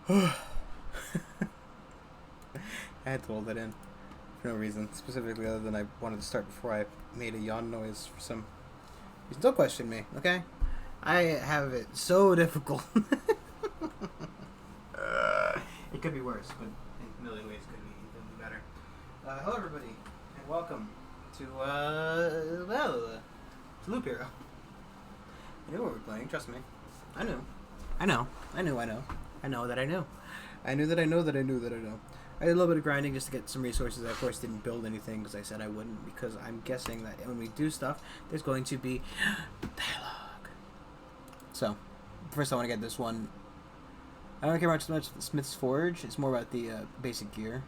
I had to hold that in for no reason, specifically other than I wanted to start before I made a yawn noise for some reason. Don't question me, okay? I have it so difficult. It could be worse, but in a million ways it could be infinitely better. Hello, everybody, and welcome to, to Loop Hero. I knew what we were playing, trust me. I knew. I know that I knew. I knew that I know that I know that I knew that I know. I did a little bit of grinding just to get some resources. I, of course, didn't build anything because I said I wouldn't, because I'm guessing that when we do stuff, there's going to be dialogue. So, first I want to get this one. I don't care much the Smith's Forge. It's more about the basic gear.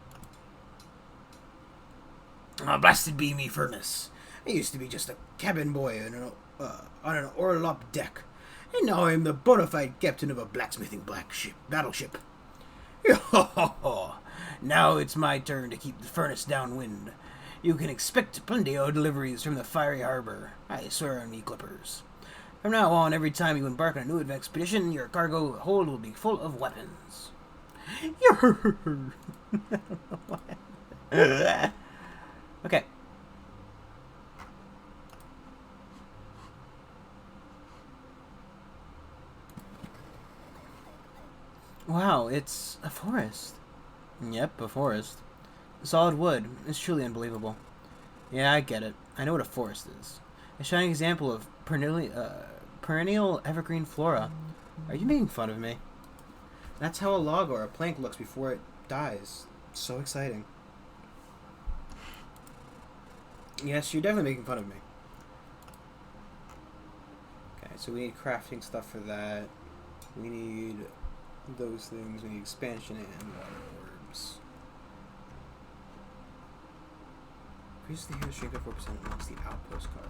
Oh, blasted be me furnace. I used to be just a cabin boy on an Orlop deck, and now I am the bona fide captain of a blacksmithing battleship. Now it's my turn to keep the furnace downwind. You can expect plenty of deliveries from the fiery harbor. I swear on me clippers. From now on, every time you embark on a new expedition, your cargo hold will be full of weapons. Okay. Wow, it's a forest. Yep, a forest. Solid wood. It's truly unbelievable. Yeah, I get it. I know what a forest is. A shining example of perennial evergreen flora. Are you making fun of me? That's how a log or a plank looks before it dies. So exciting. Yes, you're definitely making fun of me. Okay, so we need crafting stuff for that. We need those things. We need expansion and water orbs. Increase the heal strength by 4% amongst the outpost card.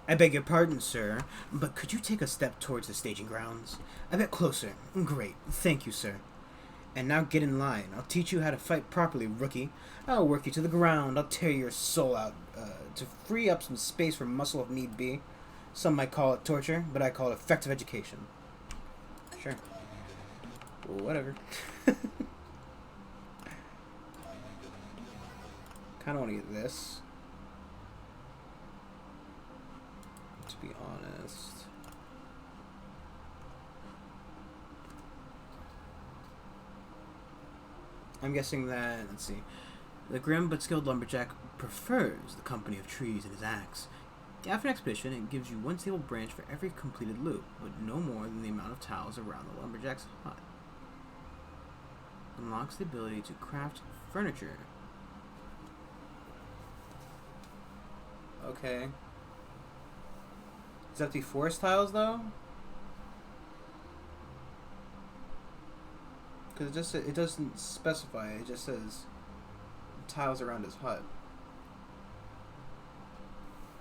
I beg your pardon, sir, but could you take a step towards the staging grounds? A bit closer. Great. Thank you, sir. And now get in line. I'll teach you how to fight properly, rookie. I'll work you to the ground. I'll tear your soul out to free up some space for muscle if need be. Some might call it torture, but I call it effective education. Sure. Whatever. Kind of want to get this. To be honest. I'm guessing that, let's see, the grim but skilled lumberjack prefers the company of trees and his axe. After an expedition, it gives you one stable branch for every completed loop, but no more than the amount of tiles around the lumberjack's hut. Unlocks the ability to craft furniture. Okay. Is that the forest tiles, though? Because it doesn't specify. It just says tiles around his hut.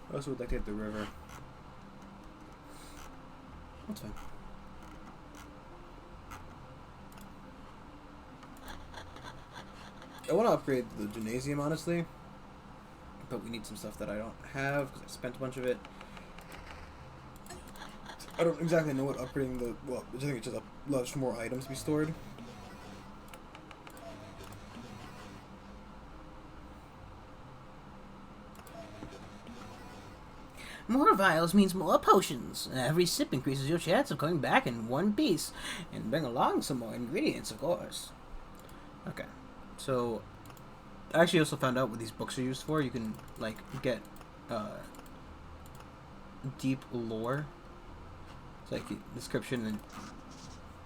I also would like to hit the river. That's fine. I want to upgrade the gymnasium, honestly. But we need some stuff that I don't have, because I spent a bunch of it. I don't exactly know what upgrading the... Well, I think it just allows for more items to be stored. More vials means more potions. Every sip increases your chance of coming back in one piece. And bring along some more ingredients, of course. Okay. So, I actually also found out what these books are used for. You can, like, get deep lore. It's like description and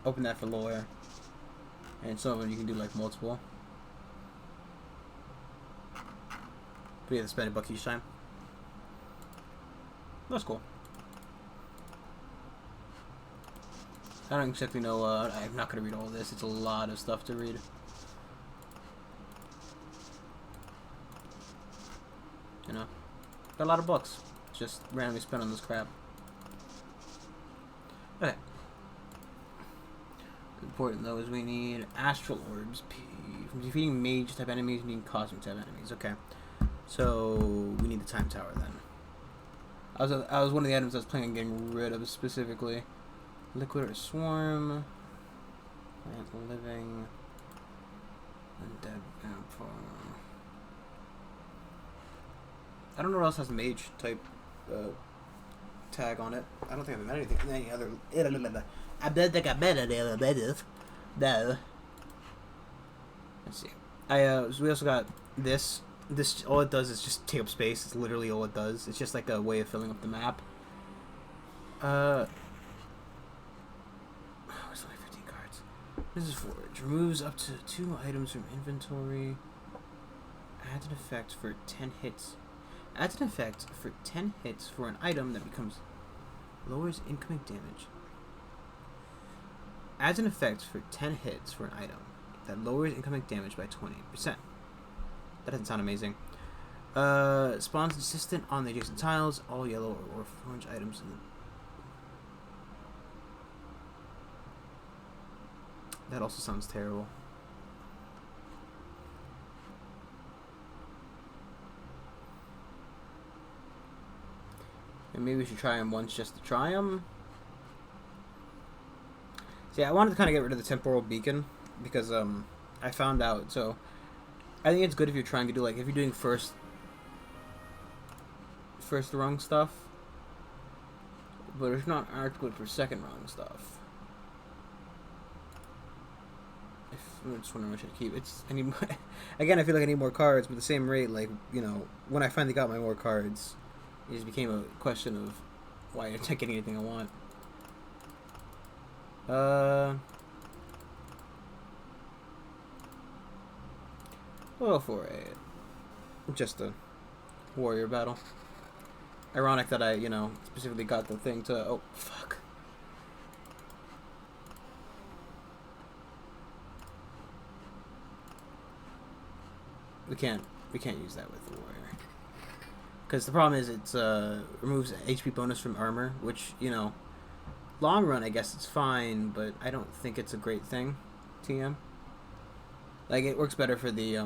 open that for lore. And some of them you can do, like, multiple. But you have to spend $1 each time. That's cool. I don't exactly know, I'm not going to read all this. It's a lot of stuff to read. You know? Got a lot of books. Just randomly spent on this crap. Okay. Important, though, is we need astral orbs. From defeating mage type enemies, you need cosmic type enemies. Okay. So we need the time tower then. I was one of the items I was planning on getting rid of specifically. Liquid or swarm. Plant living. Undead vampire. I don't know what else has mage type tag on it. I don't think I've met anything any other. I don't think I met any other methods. No. Let's see. So we also got this. This all it does is just take up space. It's literally all it does. It's just like a way of filling up the map. There's only 15 cards. This is Forge. Removes up to 2 items from inventory. Adds an effect for 10 hits. Adds an effect for 10 hits for an item that becomes lowers incoming damage. Adds an effect for 10 hits for an item that lowers incoming damage by 20%. That doesn't sound amazing. Spawns insistent on the adjacent tiles. All yellow or orange items in the... That also sounds terrible. And maybe we should try them once just to try them. See, I wanted to kind of get rid of the temporal beacon because I found out. So I think it's good if you're trying to do like if you're doing first rung stuff, but it's not as good for second rung stuff. I'm just wondering what I should keep. I need more, again. I feel like I need more cards, but the same rate. Like when I finally got my more cards, it just became a question of why I'm not getting anything I want. Well, for just a warrior battle. Ironic that I, specifically got the thing to. Oh fuck. We can't use that with the warrior. Because the problem is it removes HP bonus from armor, which, long run I guess it's fine, but I don't think it's a great thing, TM. Like, it works better for the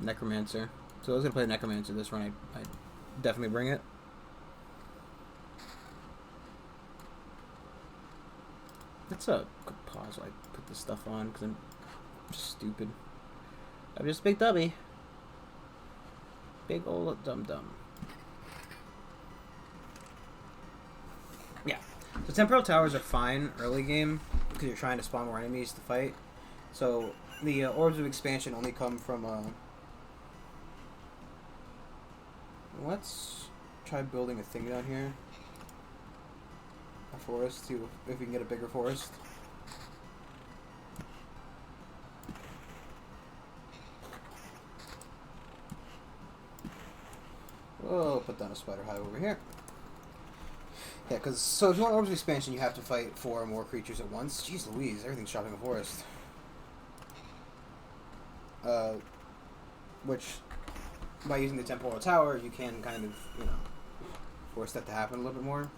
Necromancer. So I was going to play Necromancer this run, I'd definitely bring it. That's a good pause while I put this stuff on, because I'm just stupid. I'm just a big dummy. Big old dum-dum. Yeah. So temporal towers are fine early game because you're trying to spawn more enemies to fight. So the orbs of expansion only come from. Let's try building a thing down here. A forest. See if we can get a bigger forest. We'll put down a spider hive over here. Yeah, because so if you want orbs of expansion, you have to fight 4 or more creatures at once. Jeez Louise, everything's shopping a forest. Which, by using the temporal tower, you can kind of, force that to happen a little bit more.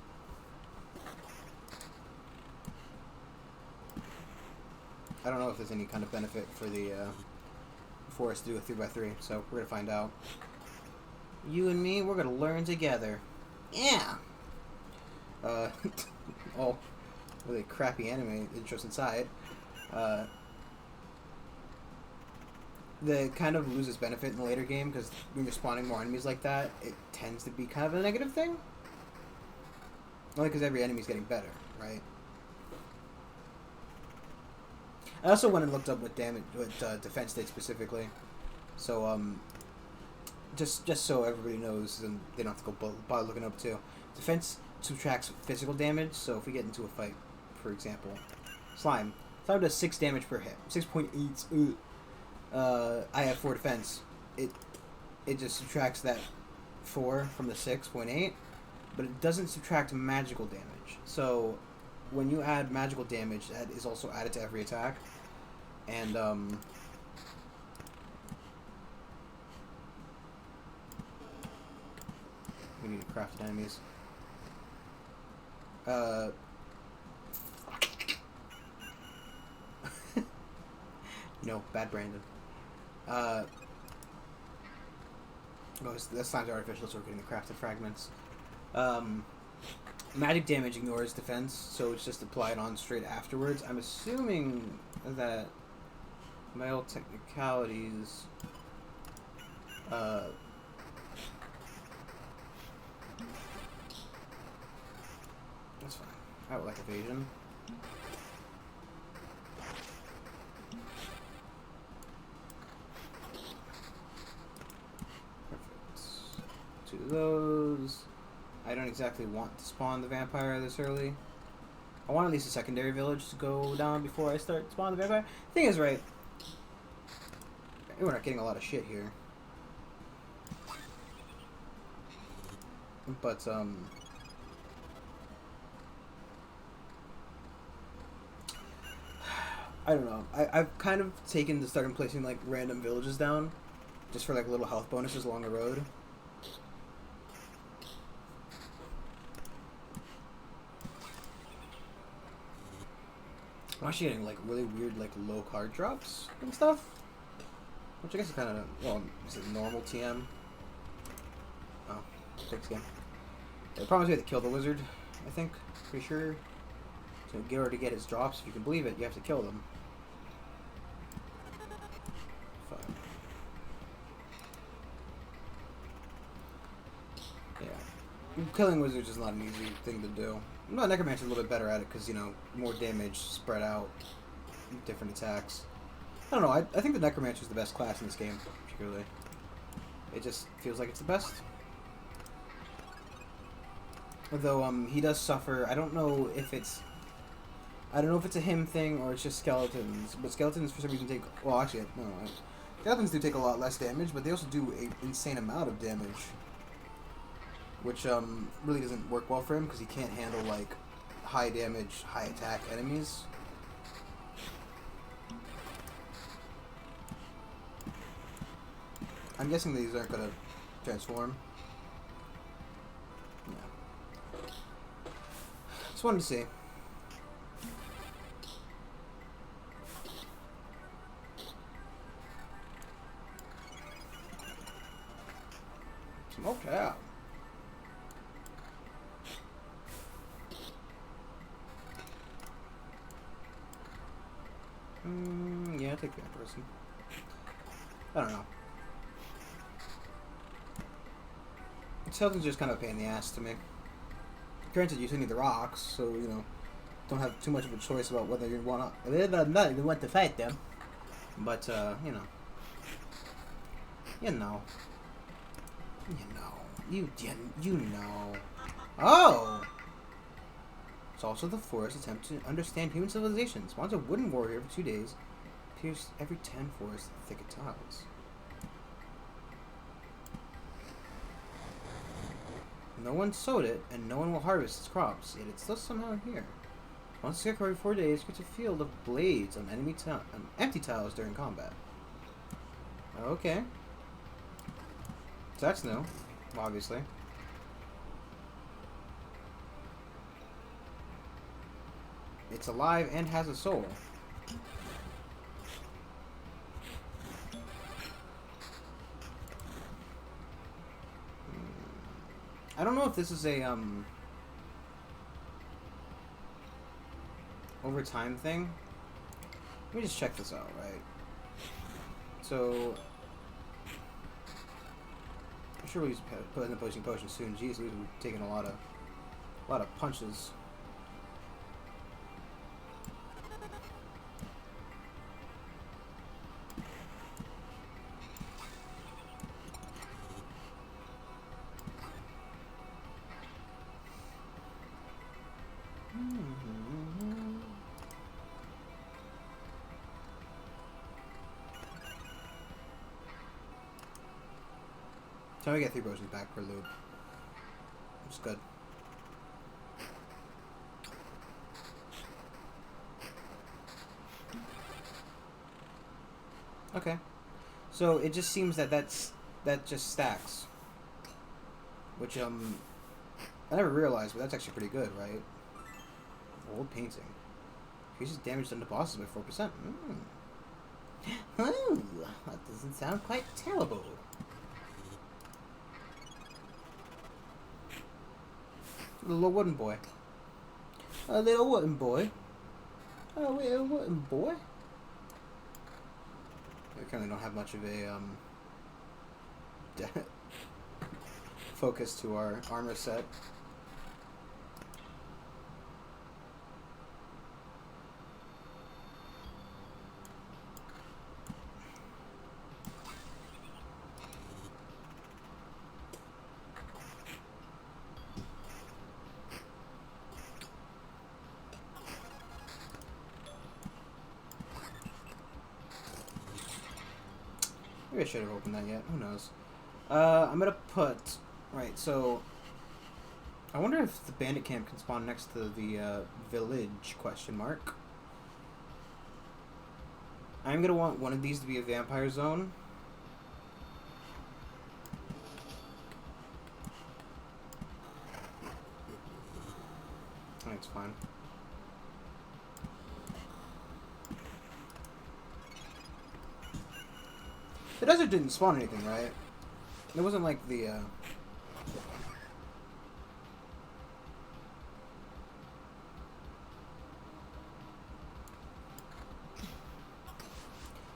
I don't know if there's any kind of benefit for the forest to do a 3x3, so we're gonna find out. You and me, we're gonna learn together. Yeah. All really crappy anime intros inside. The kind of loses benefit in the later game because when you're spawning more enemies like that, it tends to be kind of a negative thing. Only because every enemy's getting better, right? I also went and looked up what defense did specifically. So just so everybody knows, and they don't have to go bother looking up too. Defense subtracts physical damage, so if we get into a fight, for example, Slime does 6 damage per hit, 6.8. I have 4 defense. It just subtracts that 4 from the 6.8, but it doesn't subtract magical damage. So when you add magical damage, that is also added to every attack, and we need crafted enemies. No, bad Brandon. Uh, oh, this time's artificial, so we're getting the crafted fragments. Magic damage ignores defense, so it's just applied on straight afterwards. I'm assuming that my old technicalities. That's fine. I would like evasion. Perfect. 2 of those. I don't exactly want to spawn the vampire this early. I want at least a secondary village to go down before I start spawning the vampire. Thing is, right, we're not getting a lot of shit here. But, I don't know. I've kind of taken to starting placing, like, random villages down. Just for, like, little health bonuses along the road. I'm actually getting, like, really weird, like, low card drops and stuff. Which I guess is kind of, well, is it normal TM? Oh, thanks again. Yeah, the problem is we have to kill the wizard, I think. Pretty sure. So in order to get his drops, if you can believe it, you have to kill them. Fine. Yeah. Killing wizards is not an easy thing to do. No, Necromancer's a little bit better at it because, you know, more damage spread out, different attacks. I don't know, I think the Necromancer is the best class in this game, particularly. It just feels like it's the best. Although, he does suffer, I don't know if it's a him thing or it's just skeletons, but skeletons for some reason take, well actually, no, skeletons do take a lot less damage, but they also do an insane amount of damage. Which, really doesn't work well for him because he can't handle, like, high damage, high attack enemies. I'm guessing these aren't gonna transform. Yeah. Just wanted to see. Smoked out. Yeah, I'll take that person. I don't know. Skeletons just kind of a pain in the ass to me. Granted, you still need the rocks, so, you know, don't have too much of a choice about whether you want to fight them. But, you know. You know. Oh! It's also the forest attempt to understand human civilization. Spawns a wooden warrior for 2 days. Appears every 10 forest thicket tiles. No one sowed it, and no one will harvest its crops, yet it's still somehow here. Once a scarecrow every 4 days, creates a field of blades on enemy empty tiles during combat. Okay. So that's new, obviously. It's alive and has a soul. I don't know if this is a over time thing. Let me just check this out, right? So I'm sure we'll use posting potions soon. Jeez, we've taken a lot of punches. So we get 3 potions back per loop. Which is good. Okay. So it just seems that that just stacks. Which I never realized, but that's actually pretty good, right? Old painting. Increases damage done to bosses by 4%. Oh, that doesn't sound quite terrible. A little wooden boy. A little wooden boy. A little wooden boy. We currently don't have much of a focus to our armor set. Maybe I should have opened that yet. Who knows? I'm gonna put... Right, so... I wonder if the bandit camp can spawn next to the village, question mark. I'm gonna want one of these to be a vampire zone. I think it's fine. The desert didn't spawn anything, right? It wasn't like the,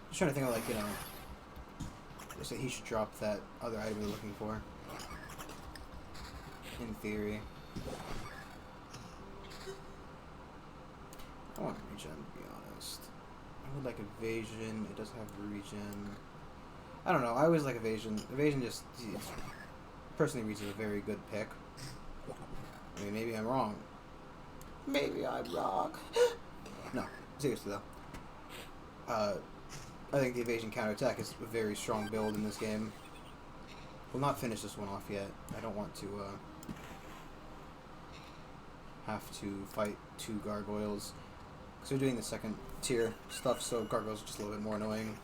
Just trying to think of, like, you know... Just that he should drop that other item we're looking for. In theory. I want regen, to be honest. I would like evasion. It does have regen. I don't know. I always like evasion. Evasion just... Personally, regen is a very good pick. I mean, maybe I'm wrong. Maybe I'm wrong. No. Seriously, though. I think the evasion counterattack is a very strong build in this game. We'll not finish this one off yet. I don't want to have to fight 2 gargoyles. Because we're doing the second tier stuff, so gargoyles are just a little bit more annoying.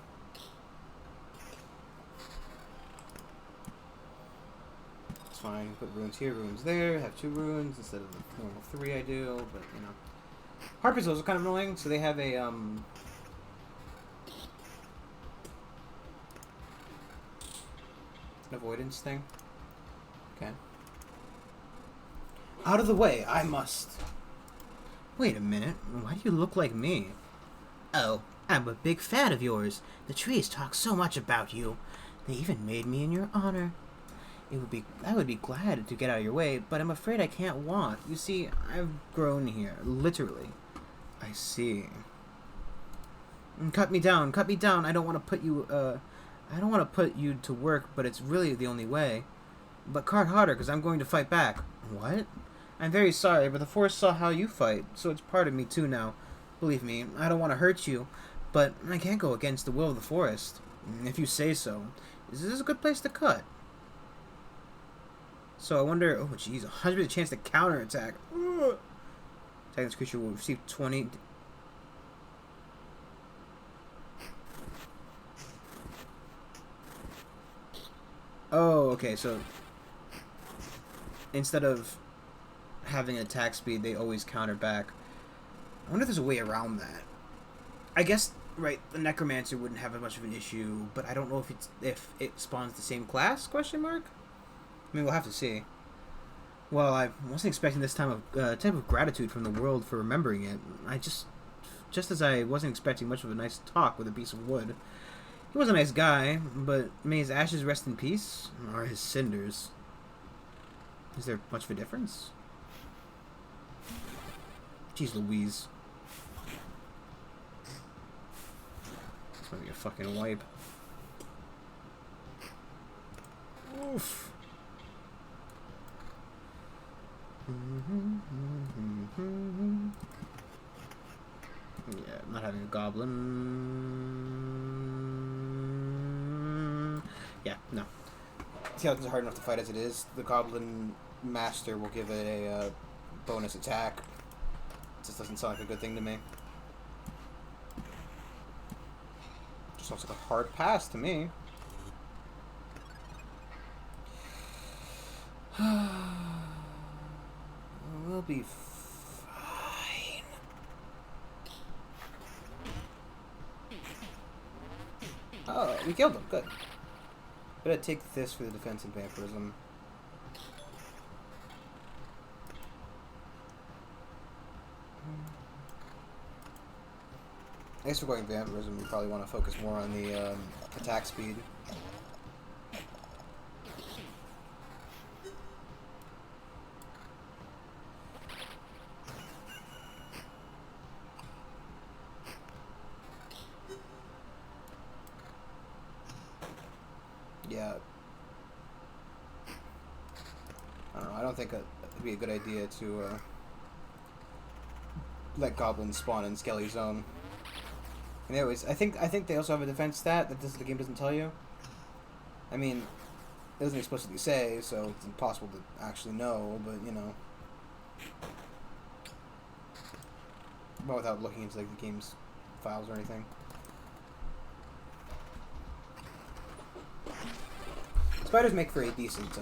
It's fine. Put runes here, runes there. Have 2 runes instead of the normal 3 I do, but you know. Harpies are kind of annoying, so they have a avoidance thing. Okay. Out of the way, I must. Wait a minute. Why do you look like me? Oh, I'm a big fan of yours. The trees talk so much about you. They even made me in your honor. I would be glad to get out of your way, but I'm afraid I can't walk. You see, I've grown here, literally. I see. Cut me down, cut me down. I don't want to put you to work, but it's really the only way. But cart harder, because I'm going to fight back. What? I'm very sorry, but the forest saw how you fight, so it's part of me too now. Believe me, I don't want to hurt you, but I can't go against the will of the forest. If you say so. Is this a good place to cut? So I wonder... Oh, jeez. 100% chance to counterattack. Attacking this creature will receive 20... Oh, okay, so... Instead of having an attack speed, they always counter back. I wonder if there's a way around that. I guess, right, the Necromancer wouldn't have as much of an issue, but I don't know if it spawns the same class, question mark? I mean, we'll have to see. Well, I wasn't expecting this type of gratitude from the world for remembering it. Just as I wasn't expecting much of a nice talk with a piece of wood. He was a nice guy, but may his ashes rest in peace, or his cinders. Is there much of a difference? Jeez Louise. It's gonna be a fucking wipe. Oof. Yeah, I'm not having a goblin. Yeah, no. Skeletons are hard enough to fight as it is. The goblin master will give it a bonus attack. Just doesn't sound like a good thing to me. Just sounds like a hard pass to me. We'll be fine. Oh, we killed him. Good. Gotta take this for the defense and vampirism. I guess we're going vampirism. We probably want to focus more on the attack speed. Yeah. I don't know. I don't think it'd be a good idea to let goblins spawn in Skelly Zone. Anyways, I think they also have a defense stat that the game doesn't tell you. I mean, it doesn't explicitly say, so it's impossible to actually know, but, you know. But without looking into, like, the game's files or anything. Spiders make for a decent,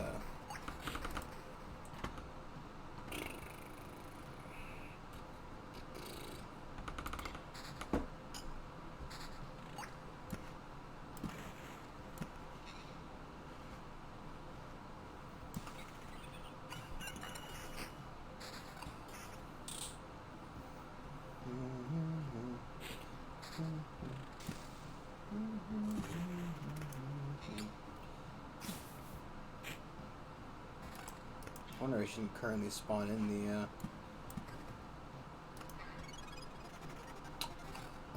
I wonder if she can currently spawn in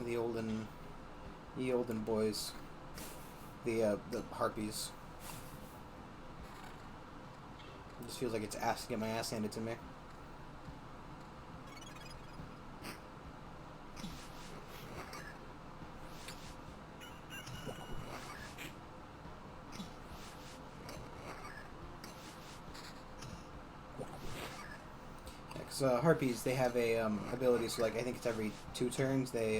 the olden boys, the harpies. It just feels like it's asking to get my ass handed to me. Harpies, they have a ability, so like I think it's every 2 turns they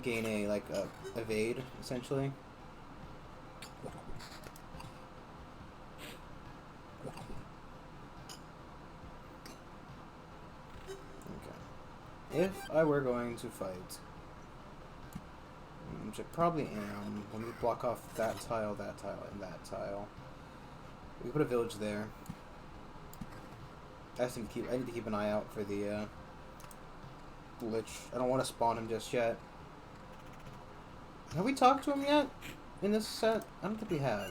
gain a evade essentially. Okay. If I were going to fight, which I probably am, let me block off that tile, and that tile. We put a village there. I need to keep an eye out for the Lich. I don't want to spawn him just yet. Have we talked to him yet in this set? I don't think we have.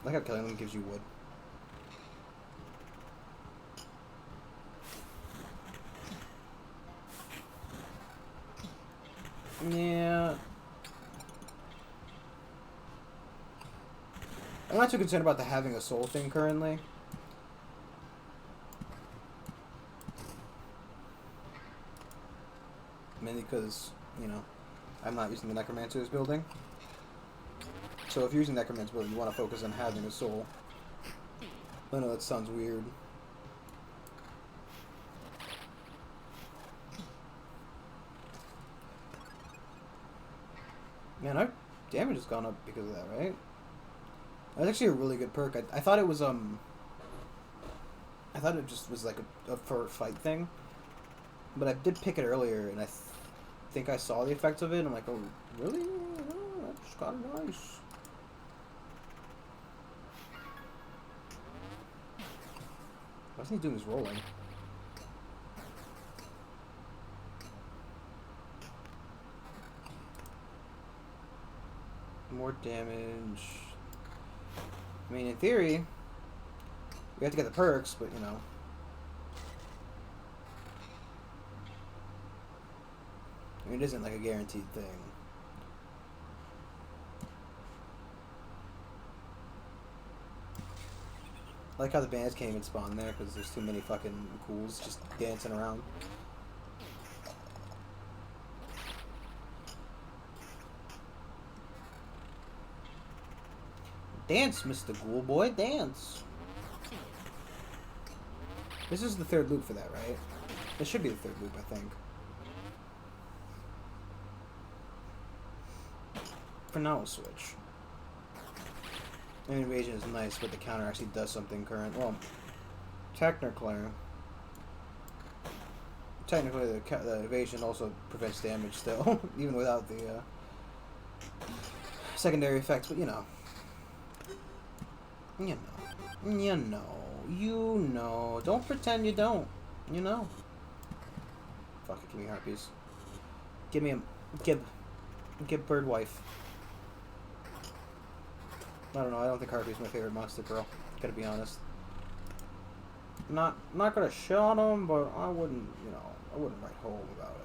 I like how killing them gives you wood. Yeah. I'm not too concerned about the having a soul thing currently. Mainly because, you know, I'm not using the Necromancer's building. So if you're using Necromancer's building, you want to focus on having a soul. I know that sounds weird. Man, our damage has gone up because of that, right? That's actually a really good perk. I thought it was, I thought it just was like a for fight thing. But I did pick it earlier, and I think I saw the effects of it. I'm like, oh, really? Oh, that's kind of nice. Why isn't he doing his rolling? More damage. I mean, in theory, we have to get the perks, but you know. I mean, it isn't like a guaranteed thing. I like how the bands can't even spawn there because there's too many fucking ghouls just dancing around. Dance, Mr. Ghoul Boy, dance. This is the 3rd loop for that, right? This should be the 3rd loop, I think. for now we'll switch. And invasion is nice, but the counter actually does something current. Well, technically the evasion also prevents damage still, even without the secondary effects, but you know. You know. Don't pretend you don't. You know. Fuck it, give me harpies. Give me a Give bird wife. I don't know, I don't think Harpy's my favorite monster girl. Gotta be honest. Not gonna shit on him, but I wouldn't, you know, I wouldn't write home about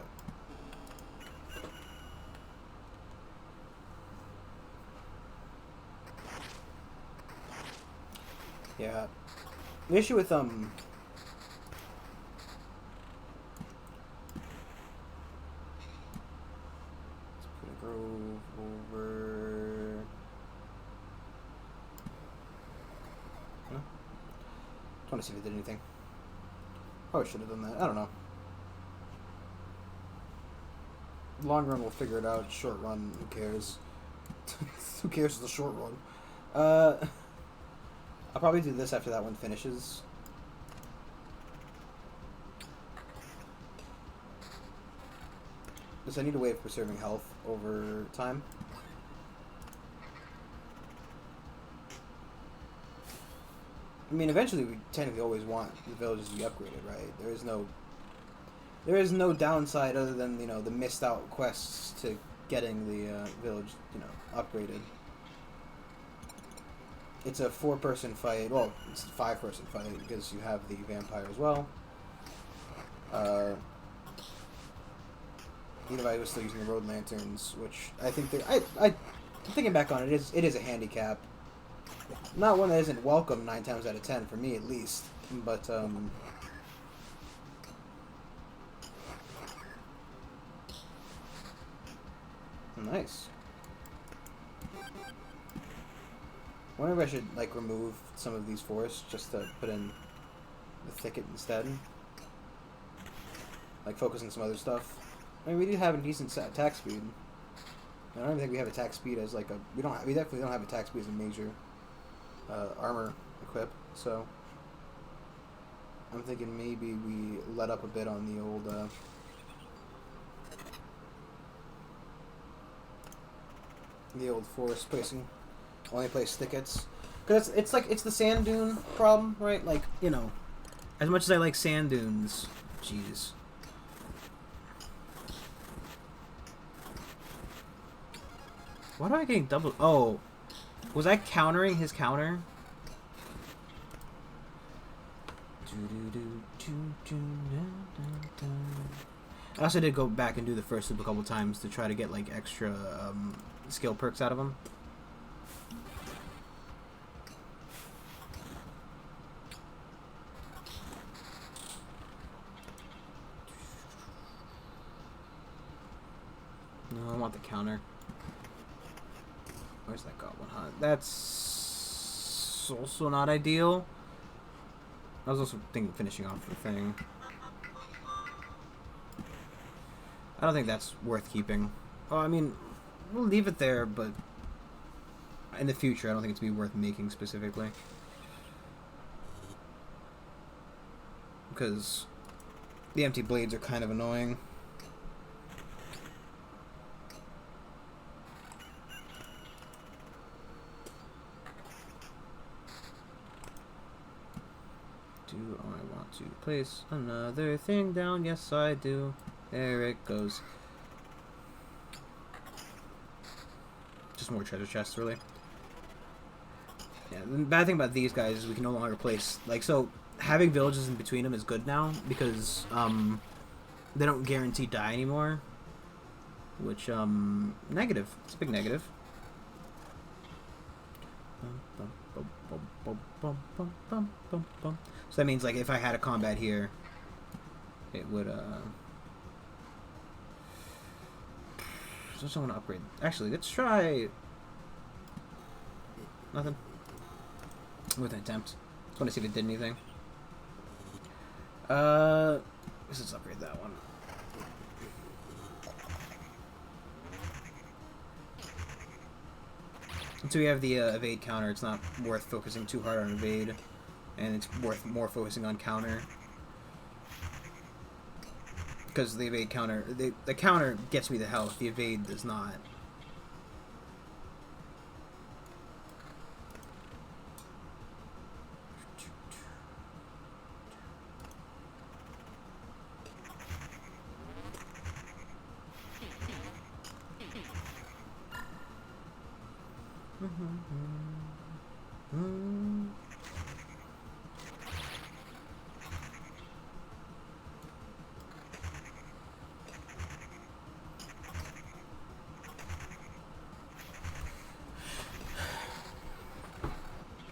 it. Yeah. The issue with Grove over. No? I want to see if it did anything. Probably should have done that. I don't know. Long run, we'll figure it out. Short run, who cares? Who cares the short run? I'll probably do this after that one finishes. Because I need a way of preserving health over time. I mean, eventually we technically always want the villages to be upgraded, right? There is no downside other than, you know, the missed out quests to getting the village, you know, upgraded. It's a 4-person fight. Well, it's a 5-person fight because you have the vampire as well. Even if I was still using the road lanterns, which I think I'm thinking back on it, it is a handicap. Not one that isn't welcome 9 times out of 10 for me at least, but nice. I wonder if I should like remove some of these forests just to put in the thicket instead. Like focus on some other stuff. I mean, we do have a decent attack speed. I don't even think we have attack speed as like a we definitely don't have attack speed as a major armor equip. So I'm thinking maybe we let up a bit on the old forest placing. Only place thickets. Because it's like, it's the sand dune problem, right? Like, you know, as much as I like sand dunes, jeez. Why am I getting double? Oh, was I countering his counter? I also did go back and do the first loop a couple times to try to get like extra skill perks out of him. No, I want the counter. Where's that goblin hunt? That's also not ideal. I was also thinking finishing off the thing. I don't think that's worth keeping. Oh, I mean, we'll leave it there, but in the future, I don't think it's be worth making specifically. Because the empty blades are kind of annoying. Do I want to place another thing down? Yes, I do. There it goes. Just more treasure chests, really. Yeah, the bad thing about these guys is we can no longer place... Like, so, having villages in between them is good now, because, they don't guarantee die anymore. Which, negative. It's a big negative. So that means, like, if I had a combat here, it would, just want to upgrade. Actually, let's try... Nothing. With an attempt. Just want to see if it did anything. Let's upgrade that one. Until we have the evade counter, it's not worth focusing too hard on evade, and it's worth more focusing on counter. Because the evade counter, the counter gets me the health, the evade does not.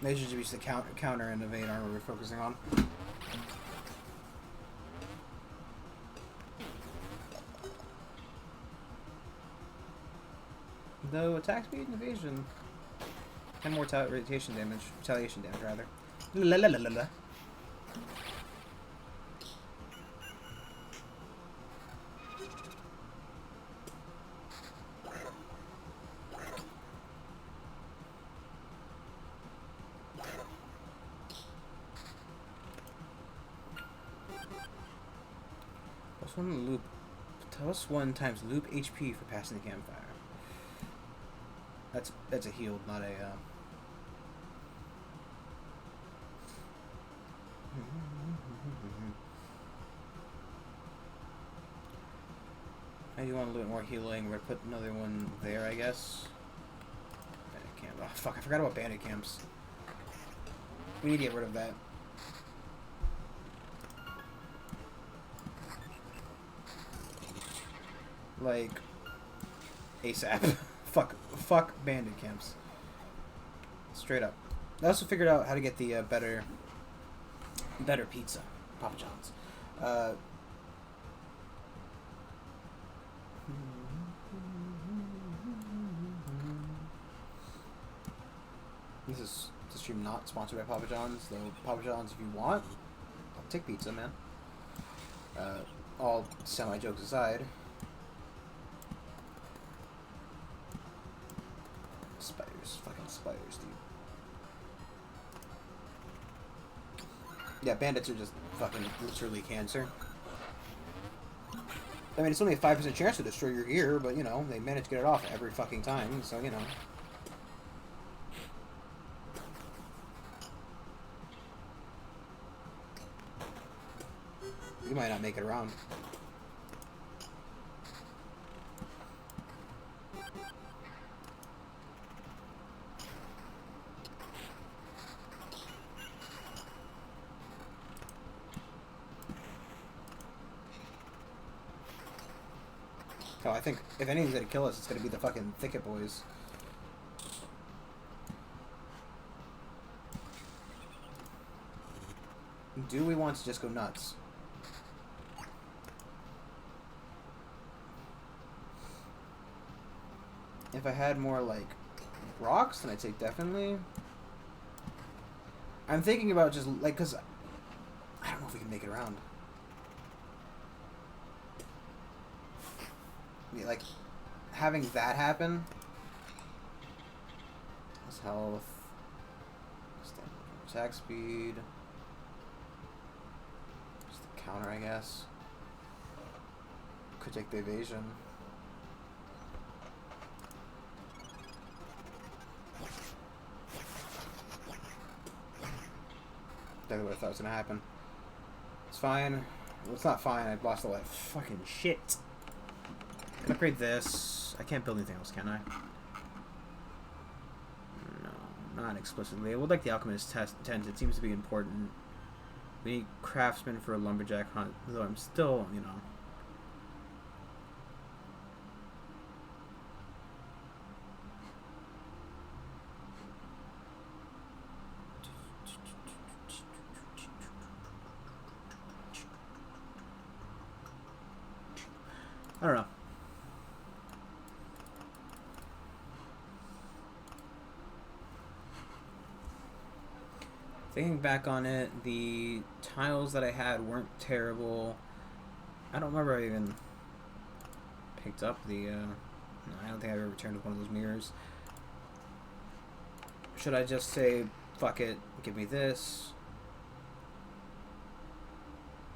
They should just be the counter and evade armor we're focusing on. Though attack speed and evasion and more retaliation damage rather. La la la la la. Plus one times loop HP for passing the campfire. That's a healed, not a. I do want a little bit more healing. We're gonna put another one there, I guess. Bandit camp. Oh fuck! I forgot about bandit camps. We need to get rid of that. Like ASAP. fuck bandit camps. Straight up. I also figured out how to get the better pizza, Papa John's. This is the stream not sponsored by Papa John's, though. Papa John's, if you want, I'll take pizza, man. All semi-jokes aside. Spiders. Fucking spiders, dude. Yeah, bandits are just fucking literally cancer. I mean, it's only a 5% chance to destroy your ear, but, you know, they manage to get it off every fucking time, so, you know. You might not make it around. Oh, I think if anything's gonna kill us, it's gonna be the fucking thicket boys. Do we want to just go nuts? If I had more, like, rocks, then I'd say definitely. I'm thinking about just, like, because I don't know if we can make it around. Yeah, like, having that happen. Plus health. Attack speed. Just the counter, I guess. Could take the evasion. Exactly what I thought was gonna happen. It's fine. Well, it's not fine. I've lost a lot of fucking shit. I can upgrade this. I can't build anything else, can I? No, not explicitly. I would like the alchemist tent. It seems to be important. We need craftsman for a lumberjack hunt, though I'm still, you know. I don't know. Thinking back on it, the tiles that I had weren't terrible. I don't remember I even picked up the, no, I don't think I ever returned with one of those mirrors. Should I just say, fuck it, give me this?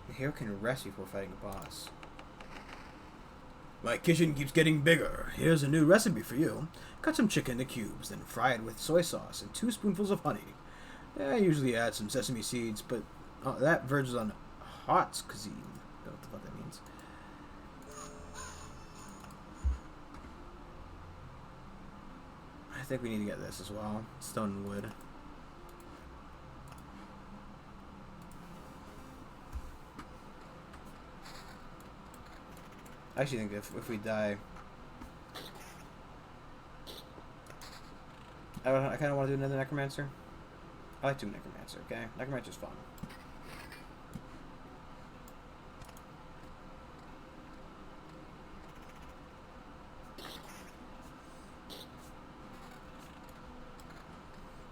The hero can rest before fighting a boss. My kitchen keeps getting bigger. Here's a new recipe for you. Cut some chicken into cubes, then fry it with soy sauce and 2 spoonfuls of honey. I usually add some sesame seeds, but that verges on hot cuisine. Don't know what the fuck that means. I think we need to get this as well. Stone and wood. I actually think if we die... I kind of want to do another Necromancer. I like doing Necromancer, okay? Necromancer's fun.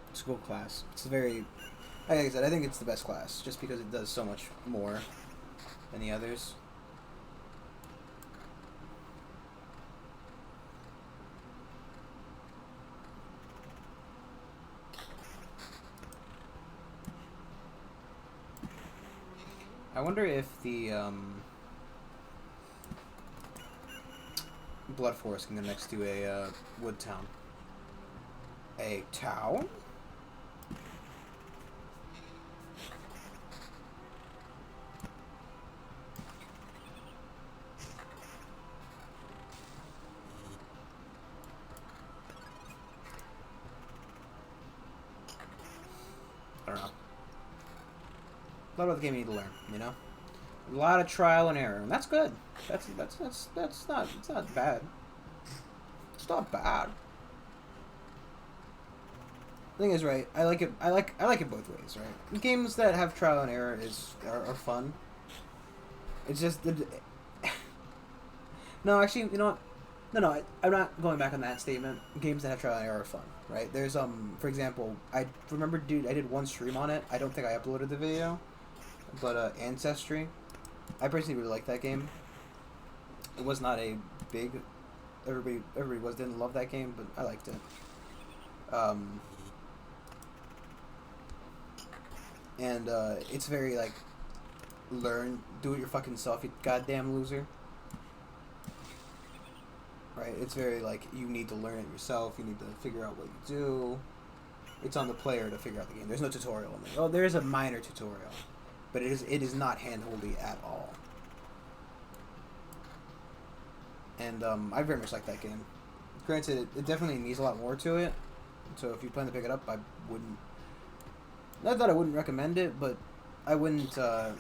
It's a cool class. It's very... Like I said, I think it's the best class, just because it does so much more than the others. I wonder if the Blood Forest can go next to a wood town. A town? I don't know. A lot about the game you need to learn, you know? A lot of trial and error, and that's good. That's not, it's not bad. It's not bad. The thing is, right, I like it both ways, right? Games that have trial and error are fun. It's just the no, actually, you know what? No, I'm not going back on that statement. Games that have trial and error are fun, right? There's for example, I remember, dude, I did one stream on it. I don't think I uploaded the video, but Ancestry. I personally really liked that game. It was not a big. Everybody didn't love that game, but I liked it. And it's very like, do it your fucking self, you goddamn loser. Right? It's very like, you need to learn it yourself. You need to figure out what you do. It's on the player to figure out the game. There's no tutorial in it. Oh, there is a minor tutorial, but it is not handholdy at all. And I very much like that game. Granted, it definitely needs a lot more to it. So if you plan to pick it up, I wouldn't. Not that I wouldn't recommend it, but I wouldn't. I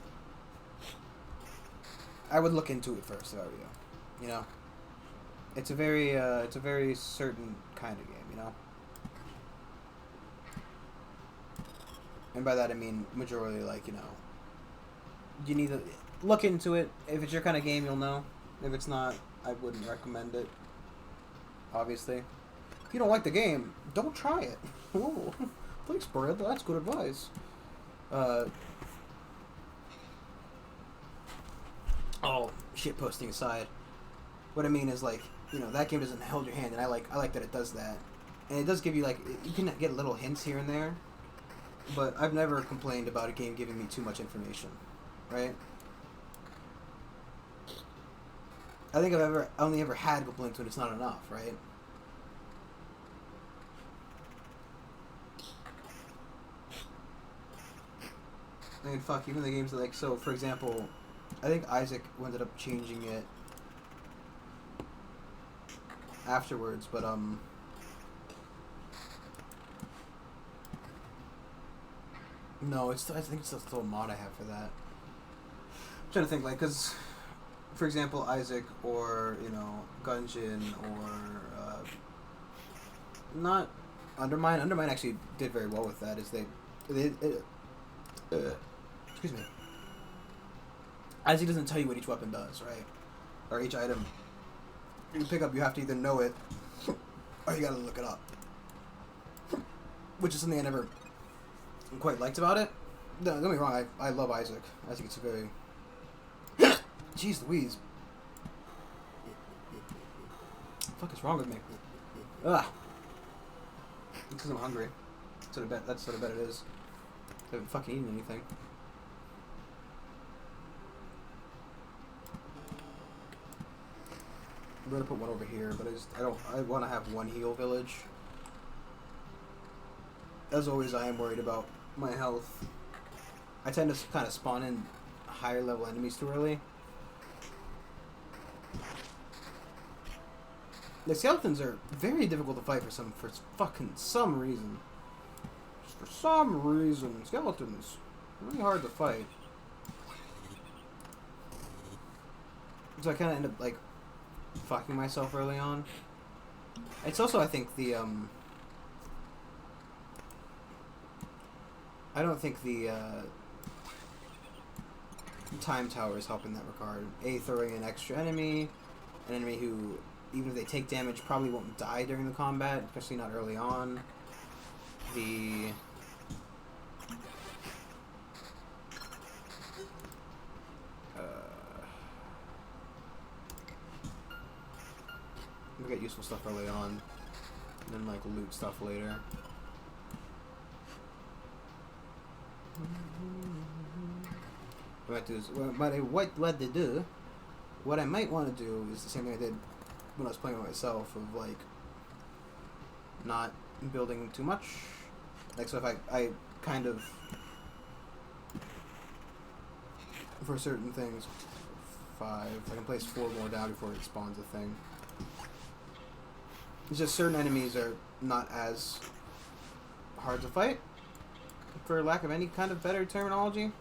would look into it first if I were you. You know, it's a very certain kind of game. You know, and by that I mean majority, like, you know, you need to look into it. If it's your kind of game, you'll know. If it's not, I wouldn't recommend it. Obviously, if you don't like the game, don't try it. Ooh, thanks, Brad. That's good advice. Oh, shit posting aside. What I mean is, like, you know, that game doesn't hold your hand, and I like that it does that. And it does give you, like, you can get little hints here and there, but I've never complained about a game giving me too much information, right? I think I've only ever had complaints when it's not enough, right? I mean, fuck, even the games that, like, so, for example, I think Isaac ended up changing it afterwards, but, no, it's still, I think it's still a mod I have for that. I'm trying to think, like, because, for example, Isaac, or, you know, Gungeon, or, not Undermine. Undermine actually did very well with that, is excuse me. Isaac doesn't tell you what each weapon does, right? Or each item you pick up, you have to either know it, or you gotta look it up. Which is something I never quite liked about it. No, don't get me wrong, I love Isaac. I think it's a very... Jeez Louise. What the fuck is wrong with me? Ugh. Because I'm hungry. That's what I bet it is. I haven't fucking eaten anything. I'm gonna put one over here, but I want to have one heal village. As always, I am worried about my health. I tend to kind of spawn in higher level enemies too early. The skeletons are very difficult to fight for some reason. Just for some reason, skeletons really hard to fight. So I kind of end up like fucking myself early on. It's also, I think, the I don't think the time tower is helping in that regard. Throwing an extra enemy, an enemy who, even if they take damage, probably won't die during the combat, especially not early on. We get useful stuff early on, and then like loot stuff later. What I might want to do is the same thing I did when I was playing with myself, of like not building too much. Like, so if I kind of, for certain things, 5, I can place 4 more down before it spawns a thing. It's just certain enemies are not as hard to fight, for lack of any kind of better terminology.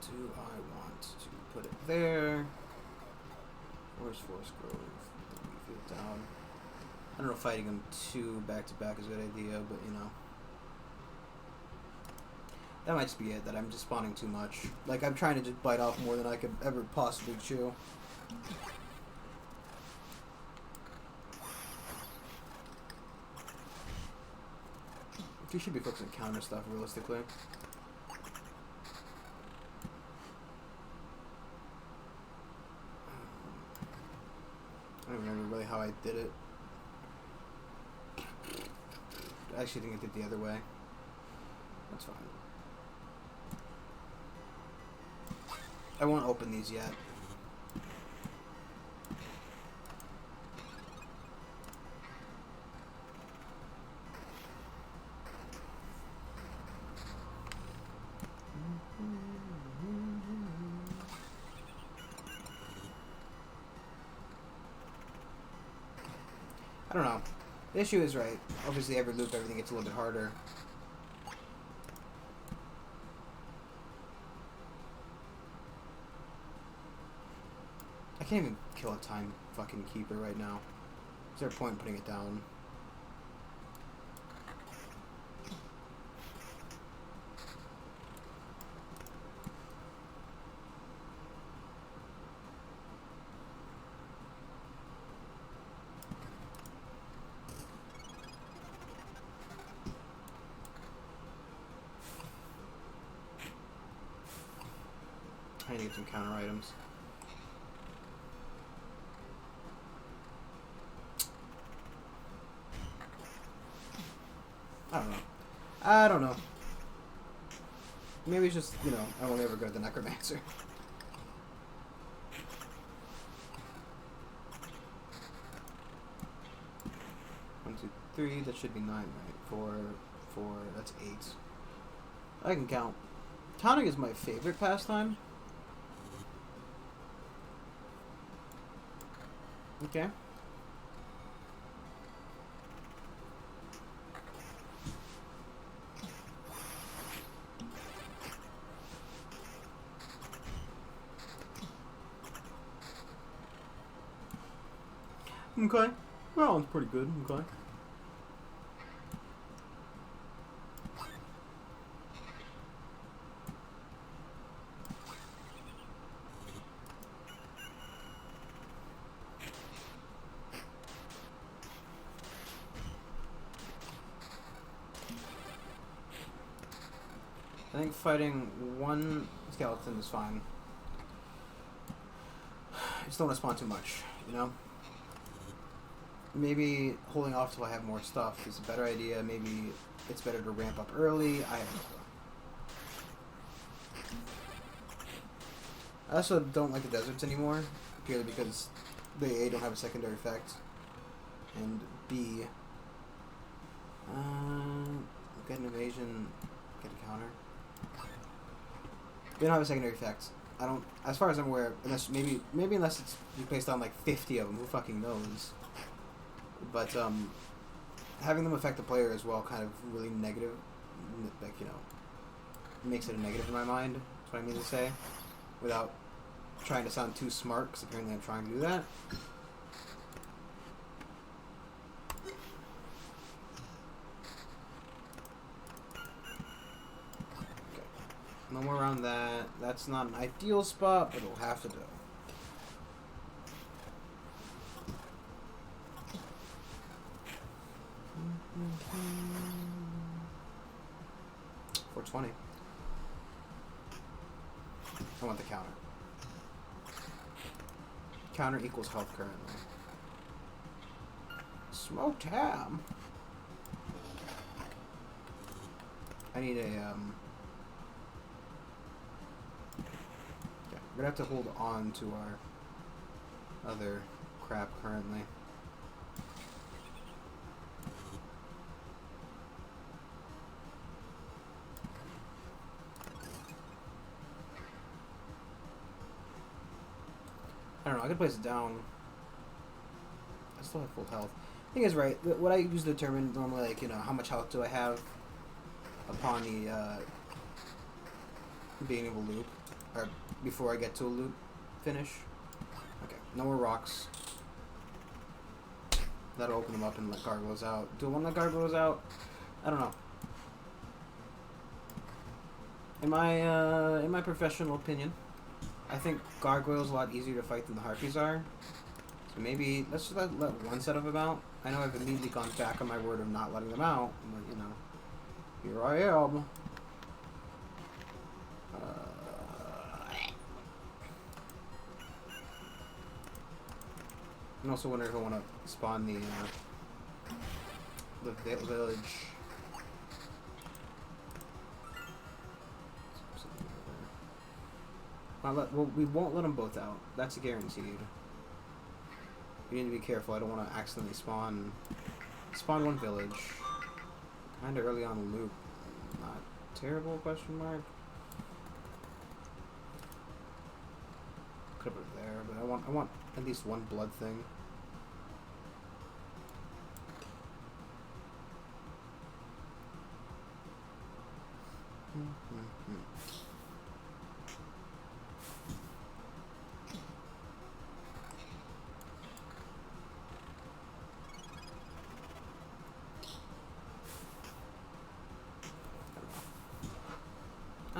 Do I want to put it there? Where's Forest Grove? Leave it down. I don't know if fighting them 2 back to back is a good idea, but you know. That might just be it, that I'm just spawning too much. Like, I'm trying to just bite off more than I could ever possibly chew. You should be focusing on counter stuff, realistically. I don't remember really how I did it. I actually think I did the other way. That's fine. I won't open these yet. I don't know. The issue is, right, obviously every loop everything gets a little bit harder. I can't even kill a time fucking keeper right now. Is there a point in putting it down? I need to get some counter items. I don't know. Maybe it's just, you know, I won't ever go to the Necromancer. One, 2, 3, that should be 9, right? 4, that's 8. I can count. Counting is my favorite pastime. Okay. Okay. Well, it's pretty good. Okay. I think fighting one skeleton is fine. I just don't want to spawn too much, you know? maybe holding off till I have more stuff is a better idea. Maybe it's better to ramp up early. I have no clue. I also don't like the deserts anymore, purely because they A, don't have a secondary effect, and B, get an evasion, get a counter. They don't have a secondary effect. I don't, as far as I'm aware, unless maybe unless it's you placed on like 50 of them, who fucking knows. But having them affect the player as well, kind of really negative, like, you know, makes it a negative in my mind. That's what I mean to say, without trying to sound too smart, because apparently I'm trying to do that. Okay, no more around that. That's not an ideal spot, but it'll have to do. $420. I want the counter. Counter equals health currently. Smoked ham. I need a Okay, we're gonna have to hold on to our other crap currently. I don't know, I could place it down. I still have full health. Thing is, right, what I use to determine normally, like, you know, how much health do I have upon the, being able to loop, or before I get to a loop finish. Okay, no more rocks. That'll open them up and let gargoyles out. Do I want to let gargoyles out? I don't know. In my professional opinion, I think gargoyles are a lot easier to fight than the harpies are. So maybe let's just let one set of them out. I know I've immediately gone back on my word of not letting them out, but you know, here I am. I'm also wondering if I want to spawn the village. Well, we won't let them both out. That's guaranteed. We need to be careful. I don't want to accidentally spawn one village. Kind of early on the loop. Not terrible, question mark. Could have put it there, but I want at least one blood thing.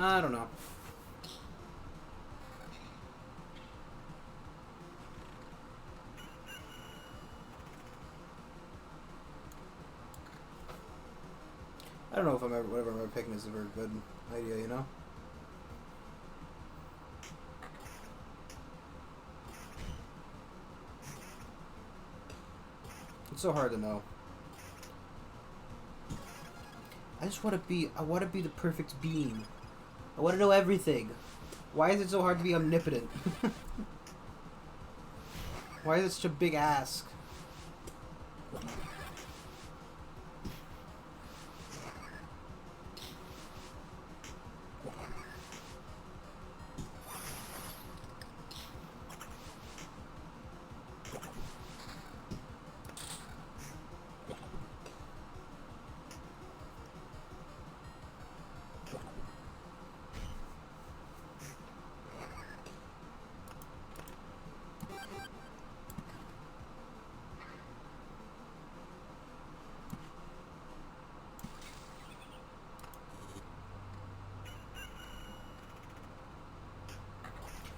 I don't know. I don't know if whatever I'm picking is a very good idea, you know? It's so hard to know. I want to be the perfect being. I want to know everything. Why is it so hard to be omnipotent? Why is it such a big ask?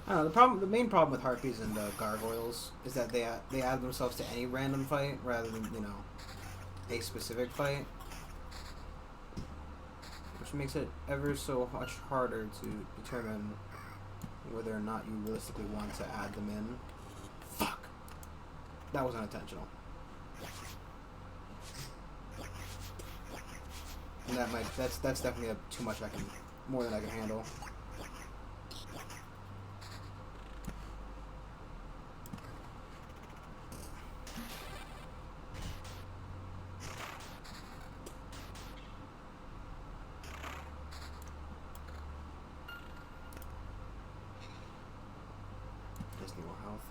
I don't know, the main problem with harpies and gargoyles is that they add themselves to any random fight rather than, you know, a specific fight, which makes it ever so much harder to determine whether or not you realistically want to add them in. Fuck! That was unintentional. And that's definitely too much. More than I can handle. Just need more health.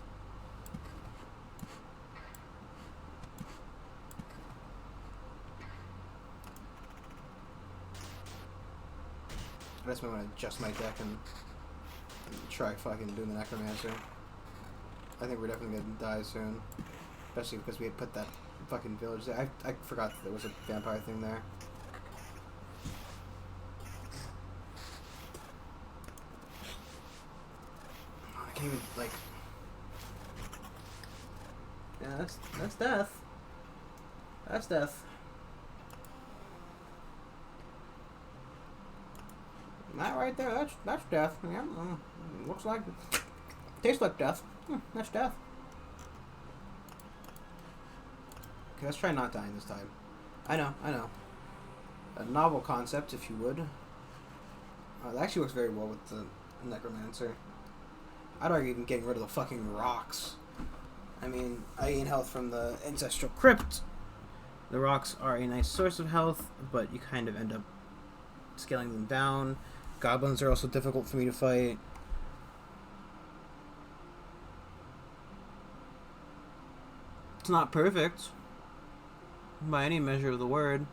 I just might want to adjust my deck and try fucking doing the Necromancer. I think we're definitely gonna die soon. Especially because we had put that fucking village there. I forgot that there was a vampire thing there. Oh, I can't even, like... Yeah, that's death. That's death. That right there, that's death. Yeah, looks like, tastes like death. That's death. Okay, let's try not dying this time. I know. A novel concept, if you would. That actually works very well with the Necromancer. I'd argue even getting rid of the fucking rocks. I mean, I gain health from the Ancestral Crypt. The rocks are a nice source of health, but you kind of end up scaling them down. Goblins are also difficult for me to fight. It's not perfect, by any measure of the word.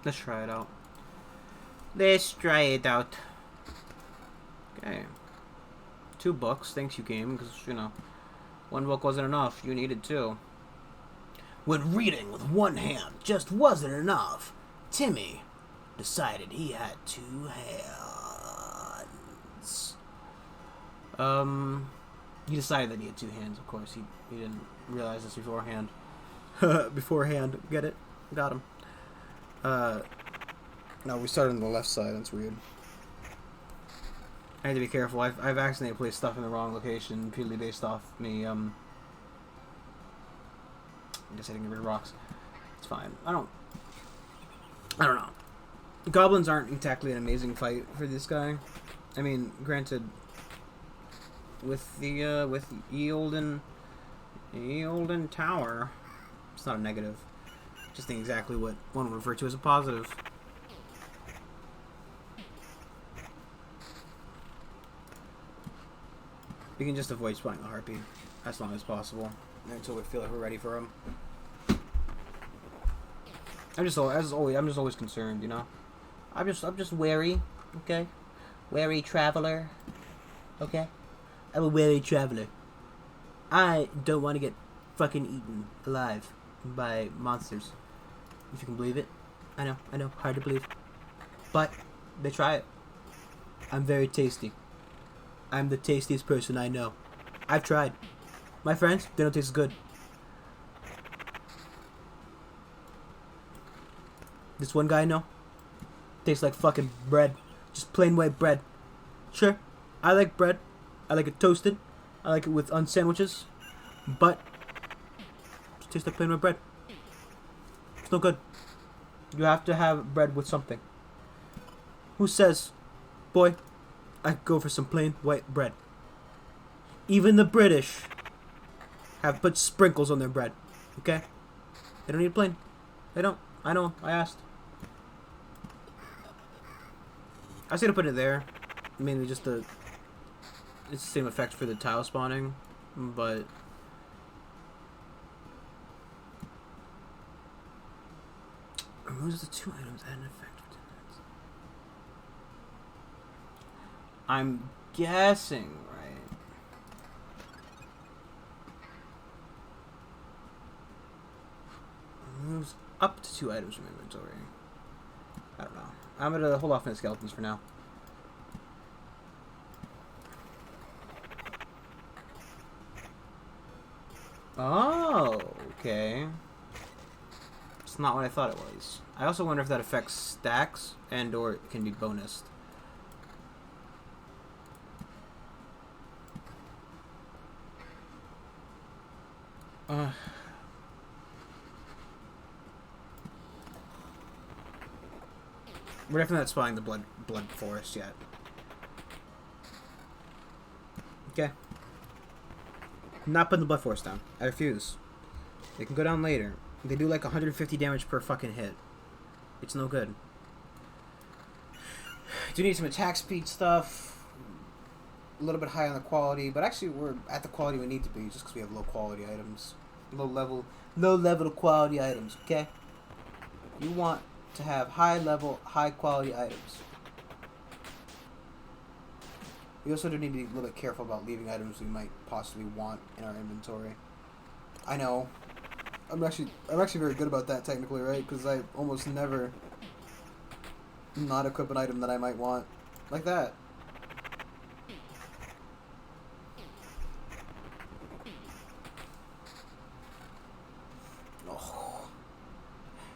Let's try it out. Let's try it out. Okay. 2 books. Thanks, you game, because, you know, 1 book wasn't enough. You needed 2. When reading with 1 hand just wasn't enough, Timmy decided he had 2 hands. He decided that he had 2 hands, of course. He didn't realize this beforehand. Beforehand. Get it? Got him. No, we started on the left side. That's weird. I had to be careful. I've accidentally placed stuff in the wrong location, purely based off me, I guess I didn't get rid of rocks. It's fine. I don't know. Goblins aren't exactly an amazing fight for this guy. I mean, granted, with the, with Eilden Tower, it's not a negative. Just think exactly what one would refer to as a positive. We can just avoid spawning the Harpy as long as possible until we feel like we're ready for him. I'm just always concerned, you know. I'm just wary, okay? Wary traveler, okay? I'm a wary traveler. I don't want to get fucking eaten alive by monsters. If you can believe it. I know, hard to believe. But, they try it. I'm very tasty. I'm the tastiest person I know. I've tried. My friends, they don't taste good. This one guy I know tastes like fucking bread. Just plain white bread. Sure, I like bread. I like it toasted. I like it on sandwiches. But, it tastes like plain white bread. It's no good. You have to have bread with something. Who says, boy, I go for some plain white bread? Even the British have put sprinkles on their bread. Okay? They don't need plain. They don't. I know. I asked. I was gonna put it there. Mainly just it's the same effect for the tile spawning, but removes the 2 items add an effect for 10 minutes. I'm guessing right. Moves up to 2 items from inventory. I don't know. I'm gonna hold off on the skeletons for now. Oh, okay. It's not what I thought it was. I also wonder if that affects stacks and or it can be bonused. We're definitely not spawning the blood forest yet. Okay. I'm not putting the blood forest down. I refuse. They can go down later. They do like 150 damage per fucking hit. It's no good. Do need some attack speed stuff. A little bit high on the quality, but actually we're at the quality we need to be just because we have low quality items. Low level quality items, okay? You want to have high level, high quality items. We also do need to be a little bit careful about leaving items we might possibly want in our inventory. I know. I'm actually very good about that technically, right? Because I almost never not equip an item that I might want. Like that. Oh.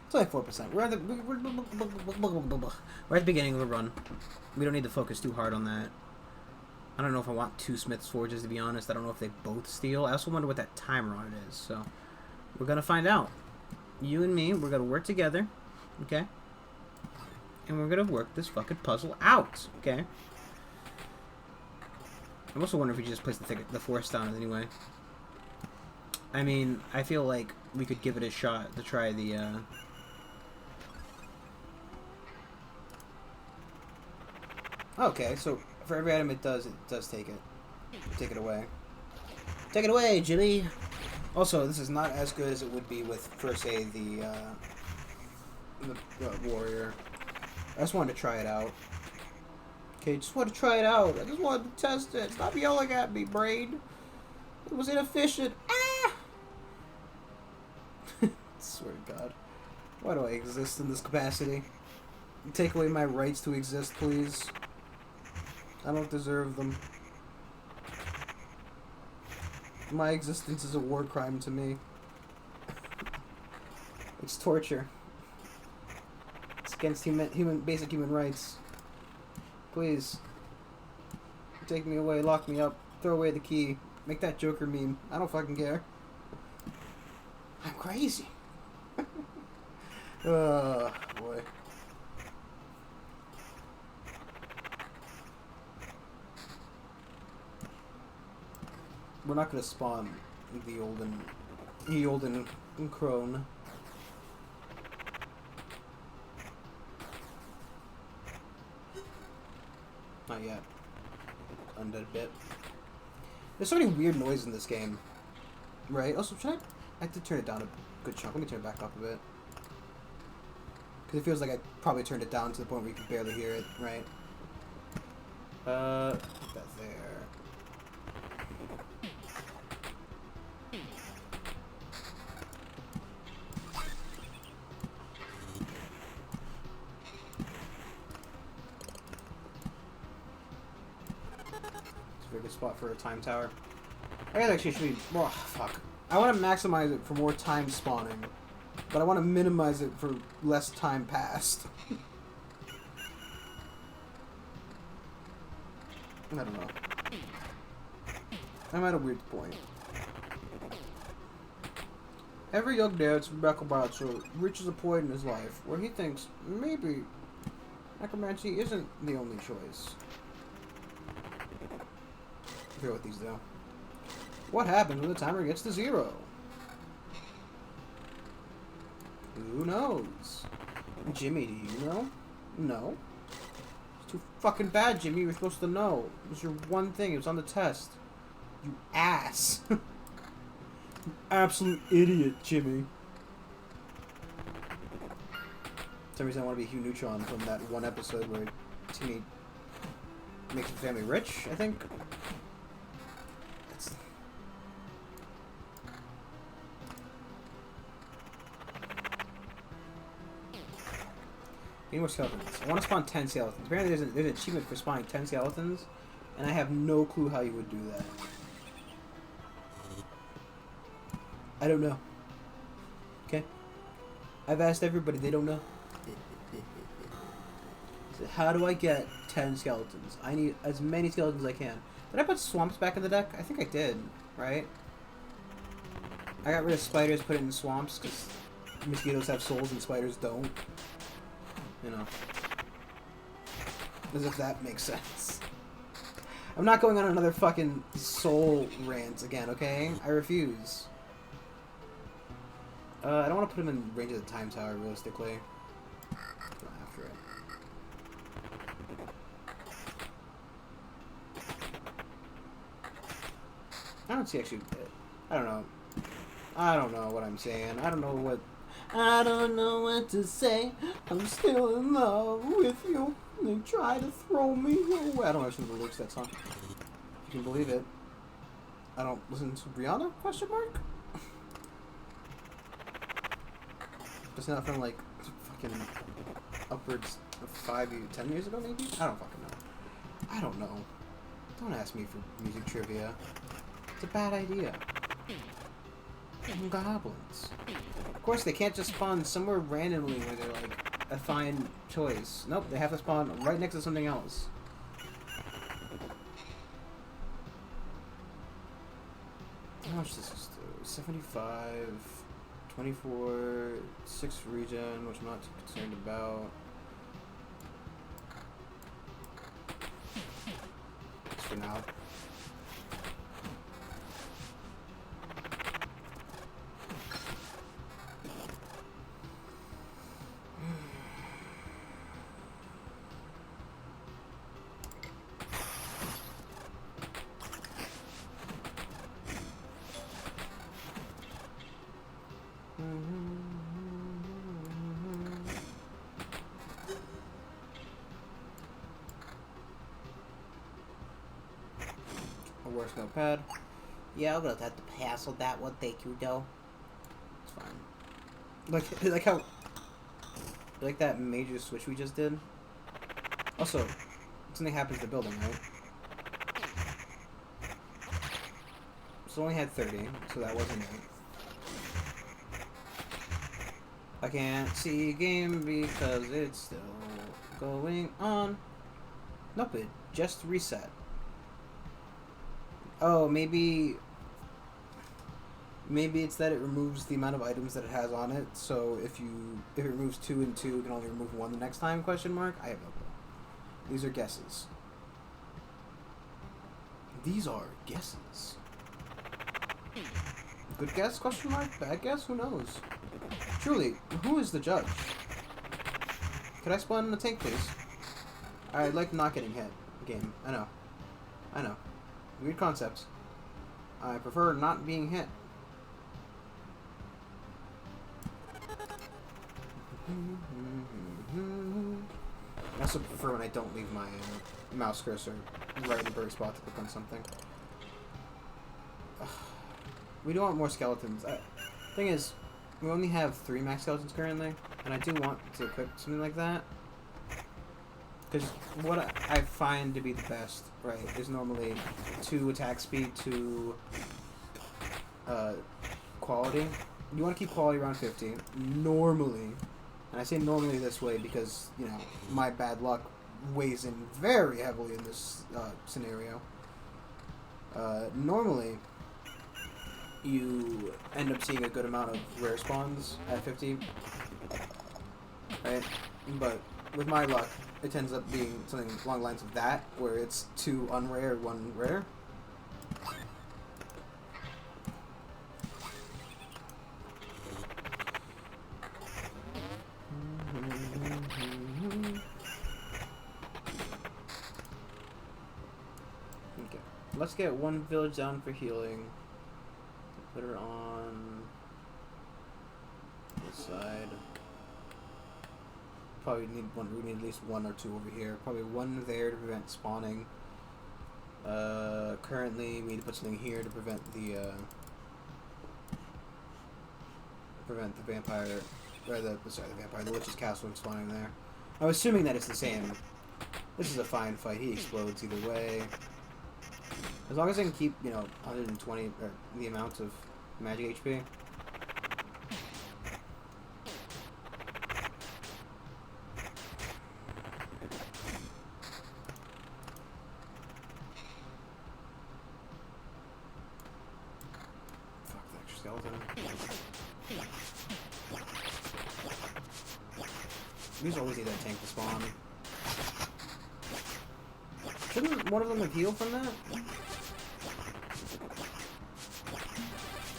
It's only 4%. We're at the beginning of the run. We don't need to focus too hard on that. I don't know if I want 2 Smith's Forges, to be honest. I don't know if they both steal. I also wonder what that timer on it is, so we're going to find out. You and me, we're going to work together, okay? And we're going to work this fucking puzzle out, okay? I'm also wondering if we could just place the forest down anyway. I mean, I feel like we could give it a shot to try the, Okay, so for every item it does take it. Take it away. Take it away, Jimmy! Also, this is not as good as it would be with, per se, the warrior. I just wanted to try it out. Okay, just wanted to try it out. I just wanted to test it. Stop yelling at me, brain. It was inefficient. Ah! Swear to God. Why do I exist in this capacity? Take away my rights to exist, please. I don't deserve them. My existence is a war crime to me. It's torture. It's against basic human rights. Please. Take me away, lock me up, throw away the key. Make that Joker meme. I don't fucking care. I'm crazy. Oh, boy. We're not gonna spawn the olden crone. Not yet. Undead bit. There's so many weird noises in this game. Right? Also, I have to turn it down a good chunk. Let me turn it back up a bit. Because it feels like I probably turned it down to the point where you can barely hear it, right? Put that there. Spot for a time tower. I guess actually should be. Oh, fuck. I want to maximize it for more time spawning, but I want to minimize it for less time passed. I don't know. I'm at a weird point. Every young dad's Mechamacho reaches a point in his life where he thinks maybe necromancy isn't the only choice. I forget what these do. What happens when the timer gets to 0? Who knows? Jimmy, do you know? No. It's too fucking bad, Jimmy. You're supposed to know. It was your one thing. It was on the test. You ass. You absolute idiot, Jimmy. For some reason I want to be Hugh Neutron from that one episode where Timmy makes the family rich, I think. It's... Need more skeletons. I want to spawn 10 skeletons. Apparently there's an achievement for spawning 10 skeletons, and I have no clue how you would do that. I don't know. Okay? I've asked everybody, they don't know. So how do I get 10 skeletons? I need as many skeletons as I can. Did I put swamps back in the deck? I think I did, right? I got rid of spiders, put it in swamps, because mosquitoes have souls and spiders don't. You know. As if that makes sense. I'm not going on another fucking soul rant again, okay? I refuse. I don't want to put him in range of the time tower, realistically. Go after it. I don't see actually... I don't know. I don't know what I'm saying. I don't know what to say. I'm still in love with you. They try to throw me away. I don't actually know the lyrics to that song. You can believe it. I don't listen to Rihanna? Question mark? It's not from like fucking upwards of 10 years ago, maybe? I don't fucking know. I don't know. Don't ask me for music trivia. It's a bad idea. Goblins. Of course, they can't just spawn somewhere randomly where they're like a fine choice. Nope, they have to spawn right next to something else. How much does this do? 75, 24, 6 regen, which I'm not too concerned about. Just for now. Where's notepad? Yeah, I'm gonna have to pass on that one. Thank you, though. It's fine. Like how, like that major switch we just did. Also, something happens to the building, right? So only had 30, so that wasn't it. I can't see game because it's still going on. Nope, it just reset. Oh, maybe it's that it removes the amount of items that it has on it. So if it removes 2 and 2, it can only remove 1 the next time? Question mark. I have no clue. These are guesses. These are guesses. Good guess? Question mark. Bad guess? Who knows? Truly, who is the judge? Could I spawn in the tank, please? I like not getting hit. Game. I know. I know. Weird concepts. I prefer not being hit. I also prefer when I don't leave my mouse cursor right in the very spot to click on something. We do want more skeletons. Thing is, we only have 3 max skeletons currently, and I do want to equip something like that. Because what I find to be the best, right, is normally 2 attack speed, 2 quality. You want to keep quality around 50. Normally, and I say normally this way because, you know, my bad luck weighs in very heavily in this scenario. Normally, you end up seeing a good amount of rare spawns at 50. Right? But with my luck, it ends up being something along the lines of that, where it's 2 unrare, 1 rare. Okay, let's get 1 village down for healing. Put her on this side. Probably need one. We need at least 1 or 2 over here. Probably 1 there to prevent spawning. Currently, we need to put something here to prevent the vampire, or the vampire, the witch's castle from spawning there. I'm assuming that it's the same. This is a fine fight. He explodes either way. As long as I can keep, 120, or the amount of magic HP. Fuck the extra skeleton. We just always need that tank to spawn. Shouldn't one of them have healed from that?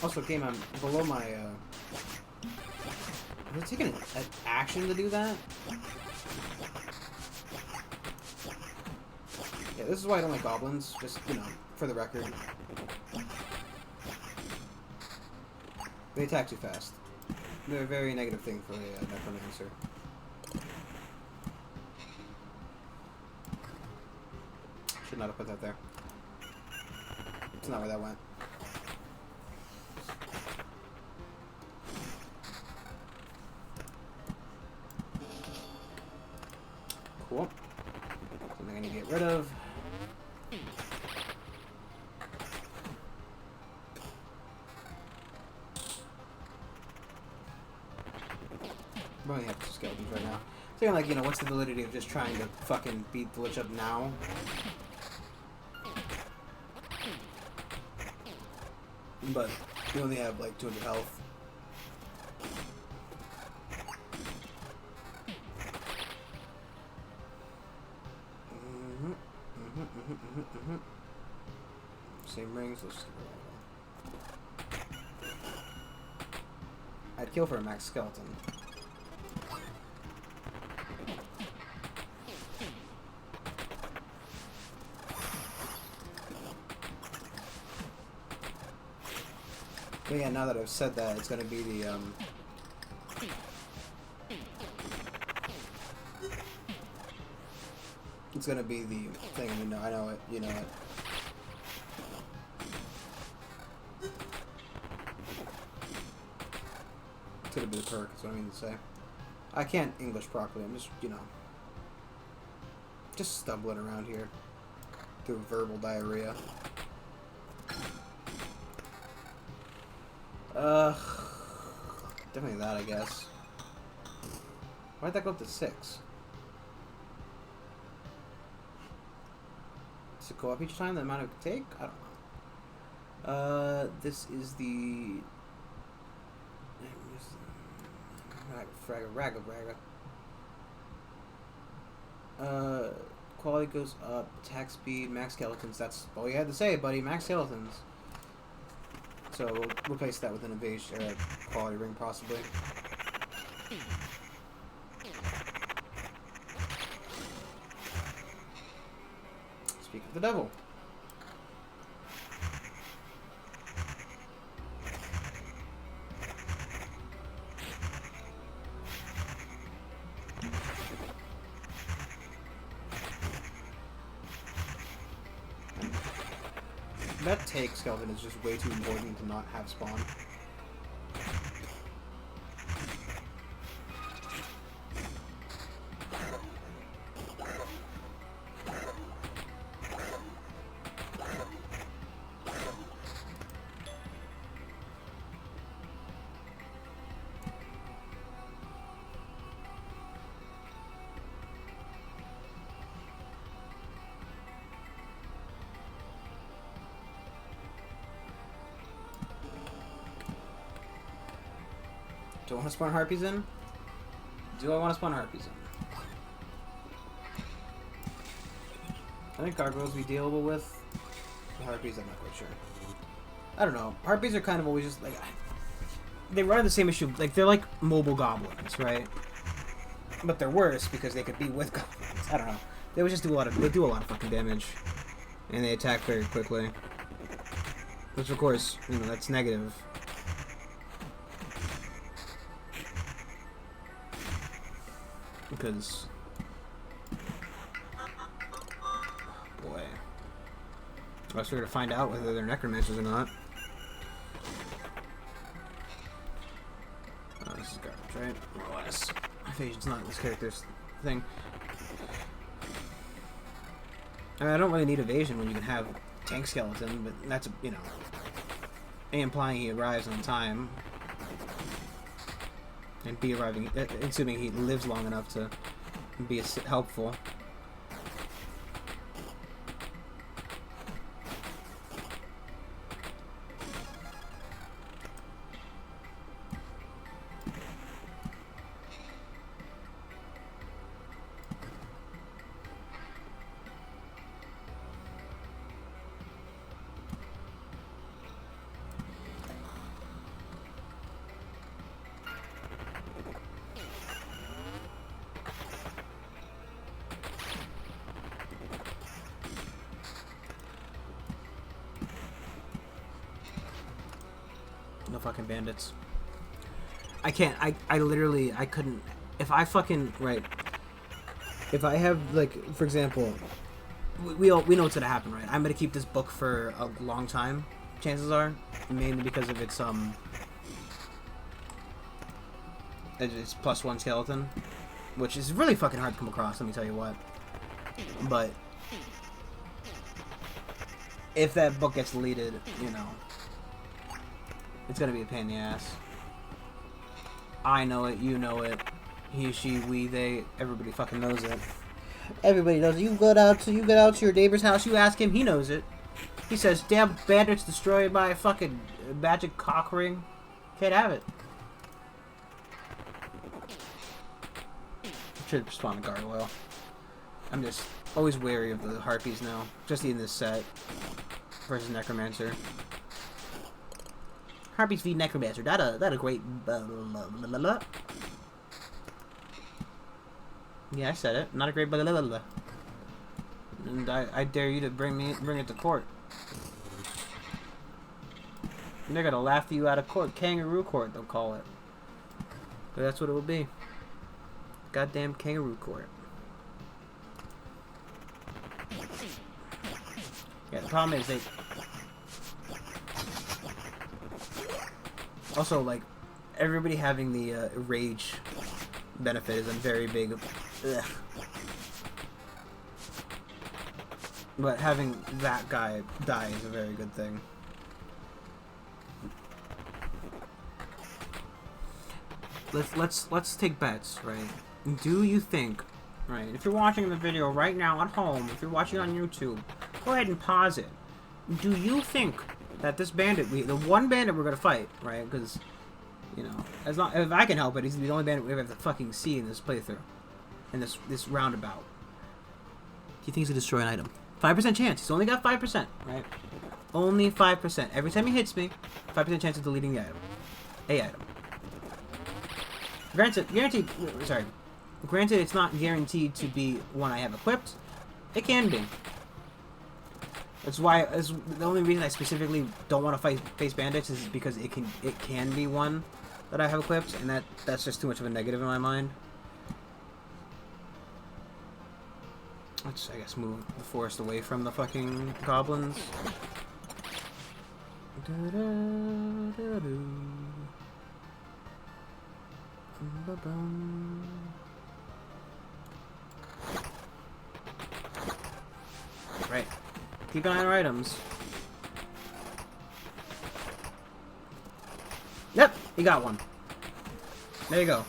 Also, game, I'm below my, was it taking an action to do that? Yeah, this is why I don't like goblins, just, for the record. They attack too fast. They're a very negative thing for a necromancer. Should not have put that there. It's not where that went. Cool. Something I need to get rid of. We only have two skeletons right now. Thinking like, what's the validity of just trying to fucking beat the witch up now? But we only have like 200 health. Same rings, let's just get rid of them. I'd kill for a max skeleton. But yeah, now that I've said that, it's gonna be the, it's gonna be the thing, I know it, you know it. It's gonna be the perk, is what I mean to say. I can't English properly, I'm just, just stumbling around here through verbal diarrhea. Definitely that, I guess. Why'd that go up to 6? Does it go up each time, the amount it would take? I don't know. This is the... Raga. Quality goes up, attack speed, max skeletons. That's all you had to say, buddy. Max skeletons. So we'll replace that with an evasion, quality ring, possibly. Speak of the devil. That take skeleton is just way too important to not have spawn. Do I want to spawn harpies in? Do I want to spawn harpies in? I think gargoyles be dealable with. The harpies, I'm not quite sure. I don't know. Harpies are kind of always just like... They run into the same issue. Like, they're like mobile goblins, right? But they're worse because they could be with goblins. I don't know. They would just do a lot of... They do a lot of fucking damage. And they attack very quickly. Which, of course, that's negative. Because, boy, Unless we're gonna find out whether they're necromancers or not. Oh, this is garbage, right? More or less. Evasion's not this character's thing. I mean, I don't really need evasion when you can have tank skeleton, but that's, you know, implying he arrives on time. And B, arriving, assuming he lives long enough to be helpful. No fucking bandits. I can't, I literally, I couldn't, if I fucking, right, if I have, like, for example, we know what's gonna happen, right? I'm gonna keep this book for a long time, chances are, mainly because of its +1 skeleton, which is really fucking hard to come across, let me tell you what. But if that book gets deleted, you know, it's gonna be a pain in the ass. I know it, you know it, he, she, we, they, everybody fucking knows it. Everybody knows it. You get out to your neighbor's house, you ask him, he knows it. He says, damn bandits destroyed by a fucking magic cock ring. Can't have it. Should spawn a gargoyle. I'm just always wary of the harpies now. Just in this set. Versus Necromancer. Harpies v Necromancer. That a great... Yeah, I said it. Not a great... And I dare you to bring it to court. And they're gonna laugh you out of court. Kangaroo court, they'll call it. But that's what it will be. Goddamn kangaroo court. Yeah, the problem is they... Also, like, everybody having the rage benefit is a very big... Ugh. But having that guy die is a very good thing. Let's take bets, right? Do you think, right, if you're watching the video right now at home, if you're watching on YouTube, go ahead and pause it. Do you think that this bandit, the one bandit we're gonna fight, right? Because, you know, if I can help it, he's the only bandit we ever have to fucking see in this playthrough, in this roundabout. Do you think he's gonna destroy an item? 5% chance. He's only got 5%, right? Only 5%. Every time he hits me, 5% chance of deleting the item. A item. Granted, it's not guaranteed to be one I have equipped. It can be. That's the only reason I specifically don't want to face bandits is because it can be one that I have equipped, and that's just too much of a negative in my mind. Let's, I guess, move the forest away from the fucking goblins. Right. Keep an eye on our items. Yep, he got one. There you go.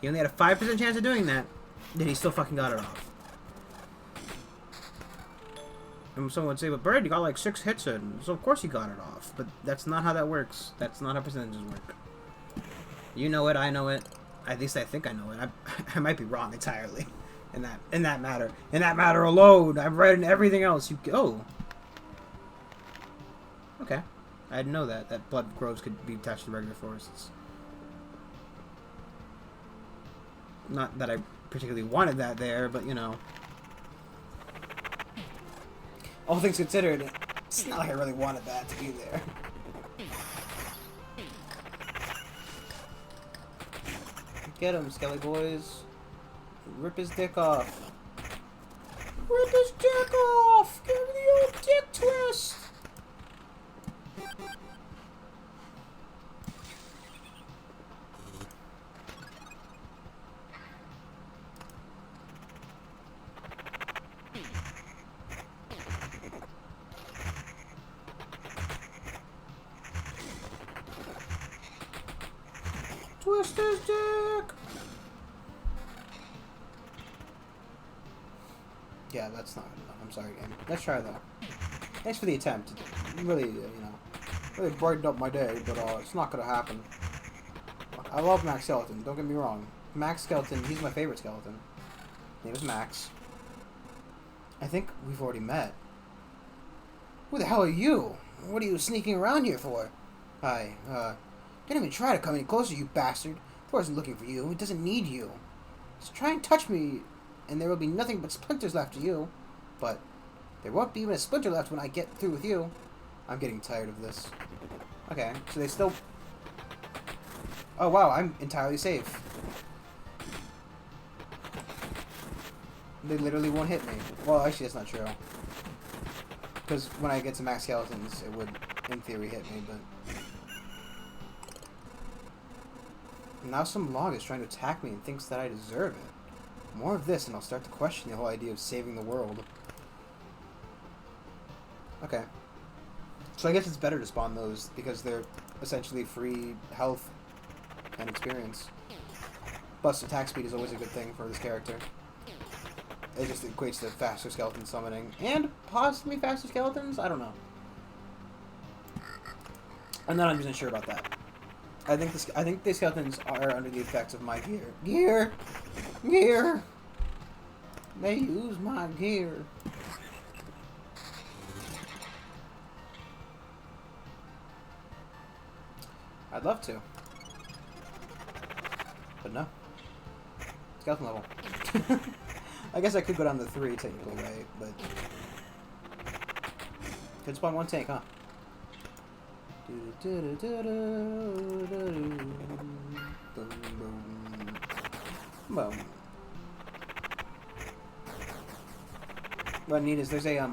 He only had a 5% chance of doing that, then he still fucking got it off. And someone would say, but Bird, you got like 6 hits in, so of course you got it off. But that's not how that works. That's not how percentages work. You know it, I know it. At least I think I know it. I might be wrong entirely in that matter. In that matter alone, I've read in everything else. Okay. I didn't know that blood groves could be attached to regular forests. Not that I particularly wanted that there, but you know. All things considered, it's not like I really wanted that to be there. Get him, Skelly boys. Rip his dick off. Rip his dick off! Give me the old dick twist! Twist his dick! Yeah, that's not enough. I'm sorry, game. Let's try though. Thanks for the attempt. It really, really brightened up my day, but it's not gonna happen. I love Max Skeleton. Don't get me wrong. Max Skeleton, he's my favorite skeleton. His name is Max. I think we've already met. Who the hell are you? What are you sneaking around here for? Hi, don't even try to come any closer, you bastard. Thor isn't looking for you. It doesn't need you. Just try and touch me, and there will be nothing but splinters left of you. But there won't be even a splinter left when I get through with you. I'm getting tired of this. Okay, so they still... Oh, wow, I'm entirely safe. They literally won't hit me. Well, actually, that's not true. Because when I get to max skeletons, it would, in theory, hit me, but... Now some log is trying to attack me and thinks that I deserve it. More of this and I'll start to question the whole idea of saving the world. Okay. So I guess it's better to spawn those because they're essentially free health and experience. Plus attack speed is always a good thing for this character. It just equates to faster skeleton summoning. And possibly faster skeletons? I don't know. I'm not 100% sure about that. I think the skeletons are under the effects of my gear. Gear! They use my gear. I'd love to. But no. Skeleton level. I guess I could go down to 3 technically, right? But... could spawn 1 tank, huh? Boom. What I need is there's a I've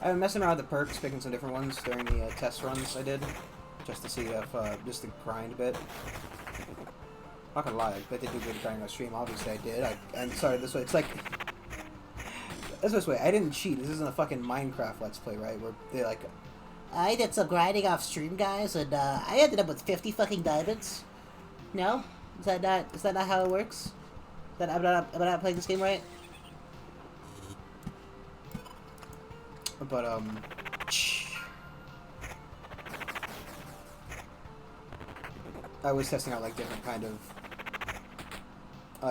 been messing around with the perks, picking some different ones during the test runs I did, just to see if just to grind a bit. Not gonna lie, I bet they do good grinding on stream. Obviously I did. I'm sorry. This way, it's like this way. I didn't cheat. This isn't a fucking Minecraft Let's Play, right? Where they like. I did some grinding off stream, guys, and I ended up with 50 fucking diamonds. No? Is that not how it works? Am I not playing this game right? But, I was testing out, like, different kind of,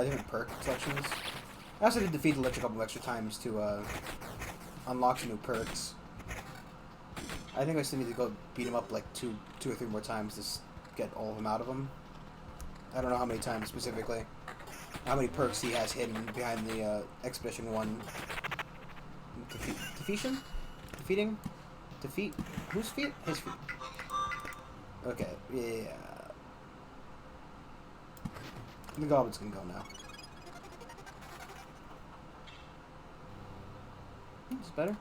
different perk selections. I also did defeat the Lich a couple of extra times to, unlock some new perks. I think I still need to go beat him up like two or three more times to get all of them out of him. I don't know how many times specifically. How many perks he has hidden behind the Expedition 1. Defeation? Defeating? Defeat? Whose feet? His feet. Okay, yeah. The goblins can go now. It's better.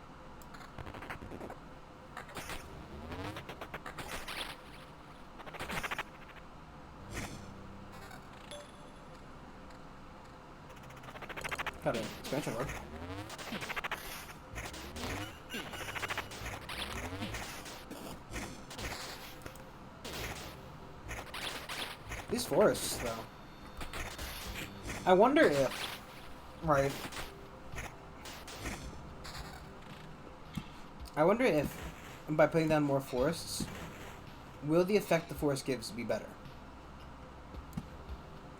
Got an expansion orb. These forests, though. I wonder if... Right. I wonder if, by putting down more forests, will the effect the forest gives be better?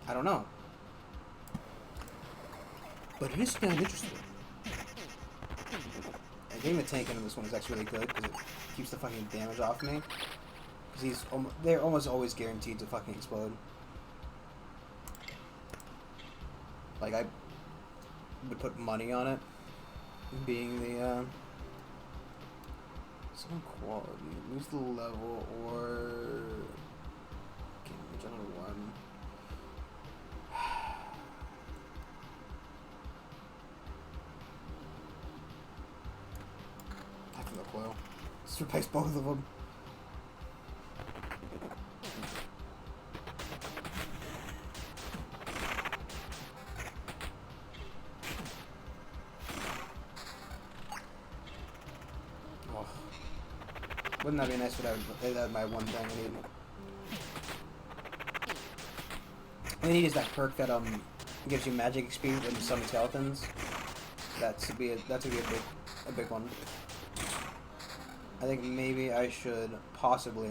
I don't know. But it is kind of interesting. And getting the tank into this one is actually really good because it keeps the fucking damage off me. Because they're almost always guaranteed to fucking explode. Like, I would put money on it being the, some quality. Lose the level or... Can't reach on 1. Let's replace both of them. Oh. Wouldn't that be nice if I had my one thing I need? All I need is that perk that gives you magic speed when you summon skeletons. That would be a big one. I think maybe I should possibly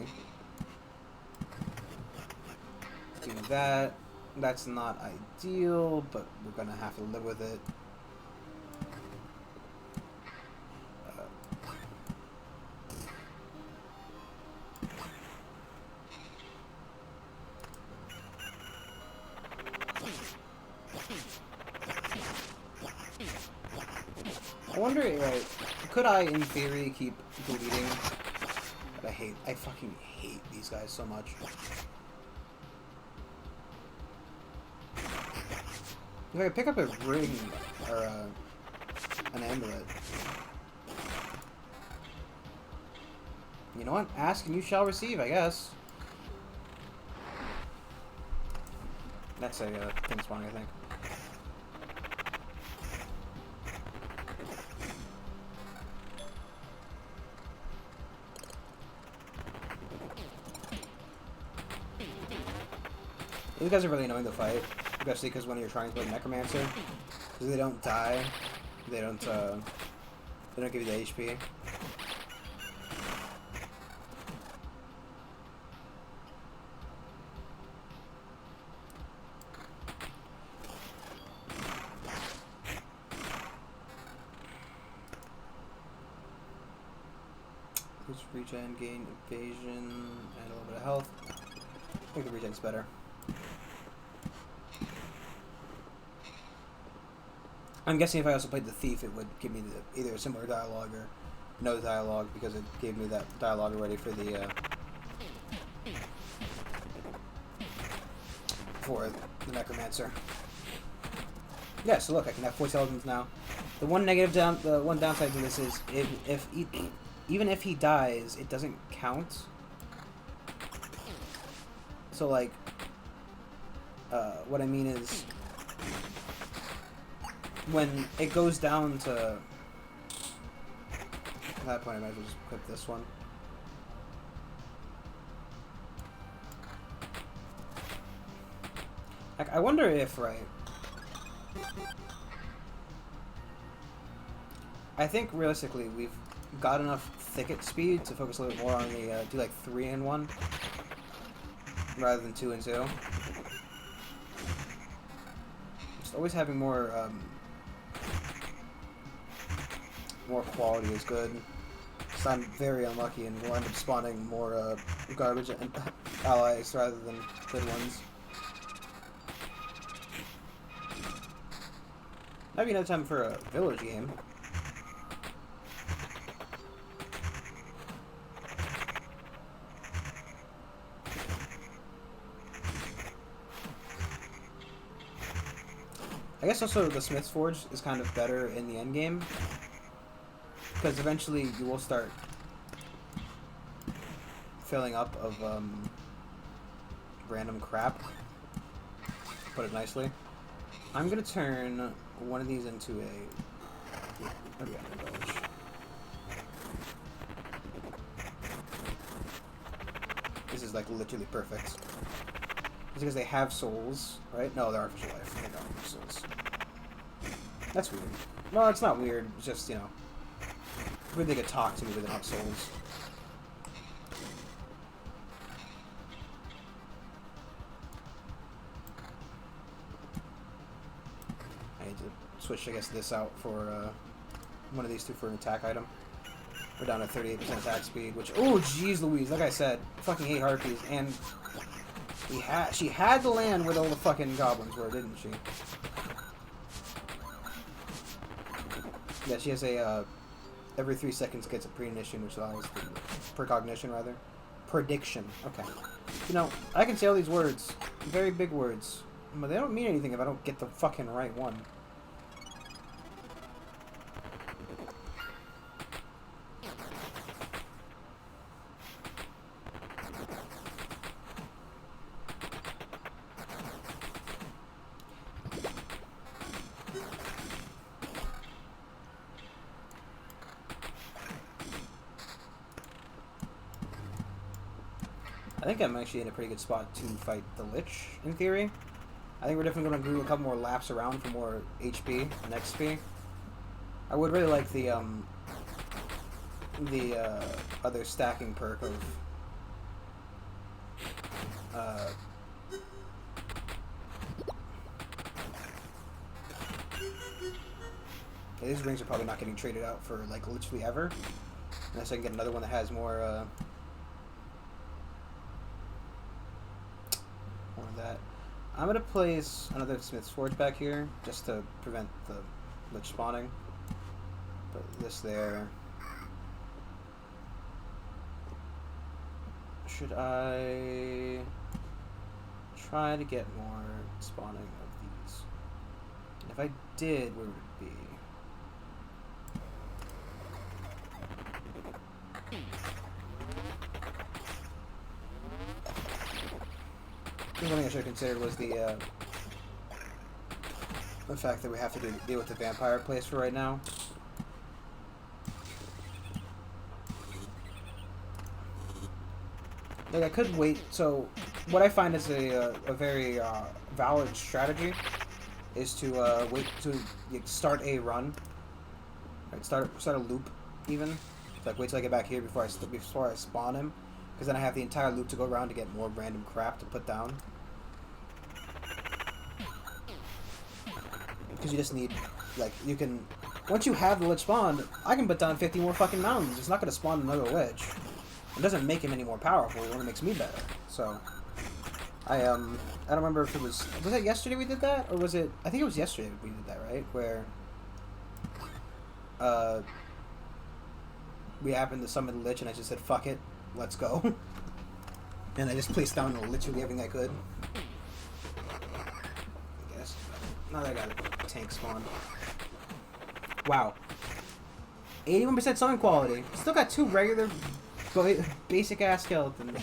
do that. That's not ideal, but we're gonna have to live with it. I wonder, like, could I, in theory, keep deleting? But I fucking hate these guys so much. If I could pick up a ring, or an amulet. You know what? Ask and you shall receive, I guess. That's a thing spawning, I think. These guys are really annoying to fight, especially because when you're trying to play Necromancer, because they don't die, they don't give you the HP. Let's regen, gain evasion, and a little bit of health. I think the regen's better. I'm guessing if I also played the Thief, it would give me either a similar dialogue or no dialogue, because it gave me that dialogue already for the Necromancer. Yeah, so look, I can have 4 skeletons now. The one downside to this is even if he dies, it doesn't count. So like, what I mean is, when it goes down to at that point, I might as well just equip this one. Like, I wonder if, right, I think realistically we've got enough thicket speed to focus a little bit more on the do like 3 in 1 rather than 2 in 2. Just always having more quality is good. So I'm very unlucky and will end up spawning more garbage and allies rather than good ones. Might be another time for a village game. I guess also the Smith's Forge is kind of better in the end game, because eventually you will start filling up of random crap, to put it nicely. I'm gonna turn one of these into a village. This is like literally perfect. It's because they have souls, right? No, they're artificial life. They don't have souls. That's weird. No, it's not weird. It's just, you know, weird they could talk to me with enough souls. I need to switch, I guess, this out for one of these two for an attack item. We're down to 38% attack speed, which, oh, jeez Louise, like I said, I fucking hate harpies, and she had to land where all the fucking goblins were, didn't she? Yeah, she has a, every 3 seconds gets a premonition, which allows the precognition, rather. Prediction. Okay. You know, I can say all these words, very big words, but they don't mean anything if I don't get the fucking right one. I think I'm actually in a pretty good spot to fight the Lich, in theory. I think we're definitely going to do a couple more laps around for more HP and XP. I would really like the other stacking perk of these rings are probably not getting traded out for like literally ever, unless I can get another one that has more more of that. I'm gonna place another Smith's Forge back here just to prevent the Lich spawning. Put this there. Should I try to get more spawning of these? And if I did, where would it be? One thing I should have considered was the fact that we have to deal with the vampire place for right now. Like, I could wait. So, what I find is a very valid strategy is to wait to start a run, right? Start a loop, even. Like, wait till I get back here before I spawn him, because then I have the entire loop to go around to get more random crap to put down. Because you just need, like, you can, once you have the Lich spawned, I can put down 50 more fucking mountains. It's not going to spawn another Lich. It doesn't make him any more powerful, it only makes me better. So, I don't remember if it was that yesterday we did that? Or was it, I think it was yesterday we did that, right? Where, we happened to summon the Lich and I just said, fuck it, let's go. And I just placed down literally everything I could. I guess. Now that I got a tank spawn. Wow. 81% summon quality. Still got 2 regular, basic ass skeletons.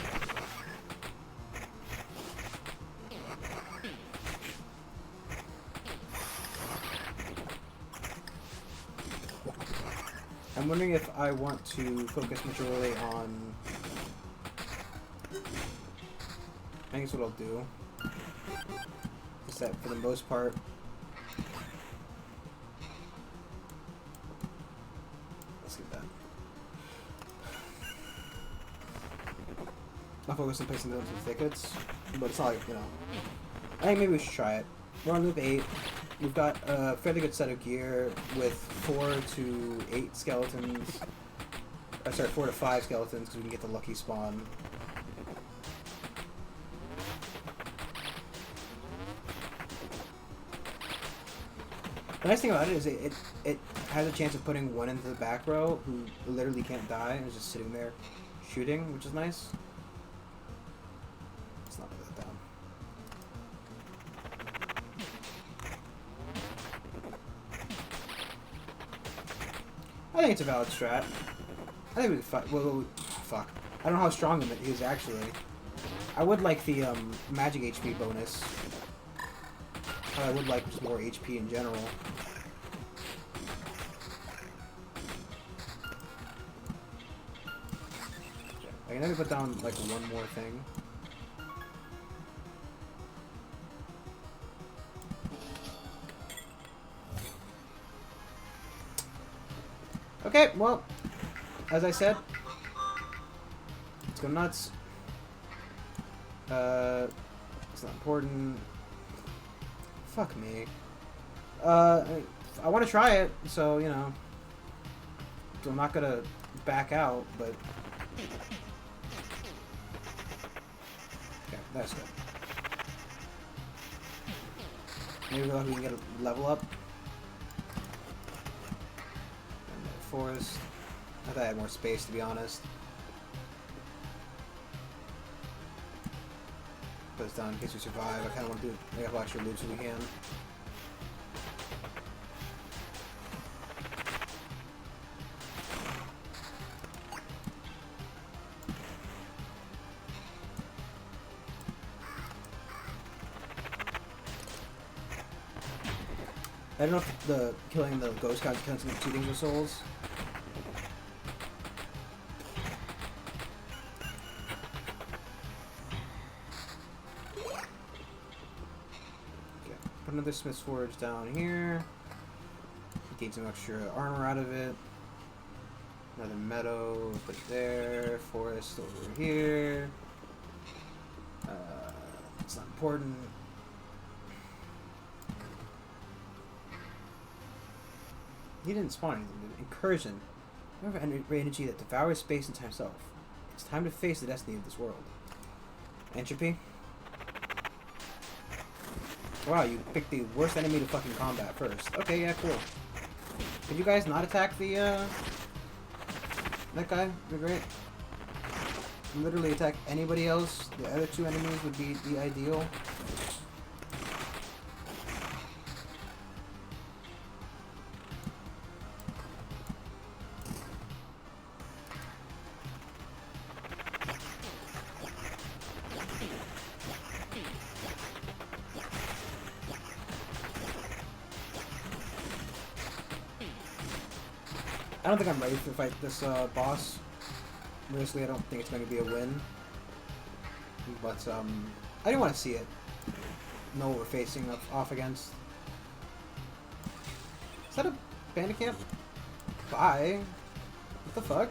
I'm wondering if I want to focus majorly on... I think that's what I'll do. Is that for the most part... Let's get that. I'll focus on placing those in thickets, but it's not like, you know... I think maybe we should try it. We're on loop 8. We've got a fairly good set of gear with 4 to 8 skeletons. Sorry, 4 to 5 skeletons because we can get the lucky spawn. The nice thing about it is it has a chance of putting one into the back row who literally can't die and is just sitting there shooting, which is nice. Let's not put that down. I think it's a valid strat. I think we could fight. Well, fuck. I don't know how strong he is actually. I would like the magic HP bonus. But I would like just more HP in general. I can maybe put down like one more thing. Okay, well, as I said, let's go nuts. It's not important. Fuck me. I want to try it, so, you know. So I'm not gonna back out, but... Okay, that's good. Maybe we can get a level up. Forest. I thought I had more space, to be honest. Put this down in case we survive. I kind of want to do a couple extra loops if we can. I don't know if the killing the ghost guys counts as cheating with souls. put another Smith's Forge down here. Gain some extra armor out of it. Another meadow, put it there. Forest over here. It's not important. He didn't spawn anything. Incursion. Remember energy that devours space and time itself. It's time to face the destiny of this world. Entropy. Wow, you picked the worst enemy to fucking combat first. Okay, yeah, cool. Could you guys not attack the, that guy? You're great. Literally attack anybody else. The other two enemies would be the ideal. I don't think I'm ready to fight this boss. Honestly, I don't think it's going to be a win. But I do want to see it. Know what we're facing off against. Is that a bandit camp? Bye. What the fuck?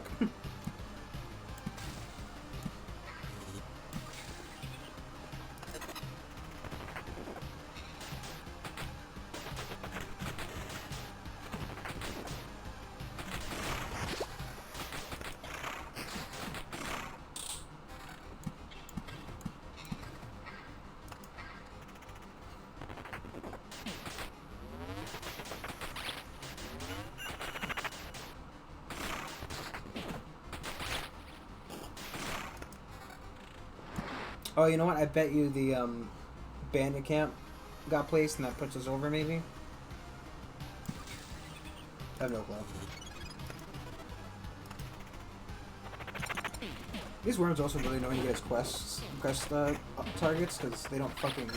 Oh, you know what? I bet you the bandit camp got placed and that puts us over, maybe? I have no clue. These worms also really know when you get as quest targets, because they don't fucking...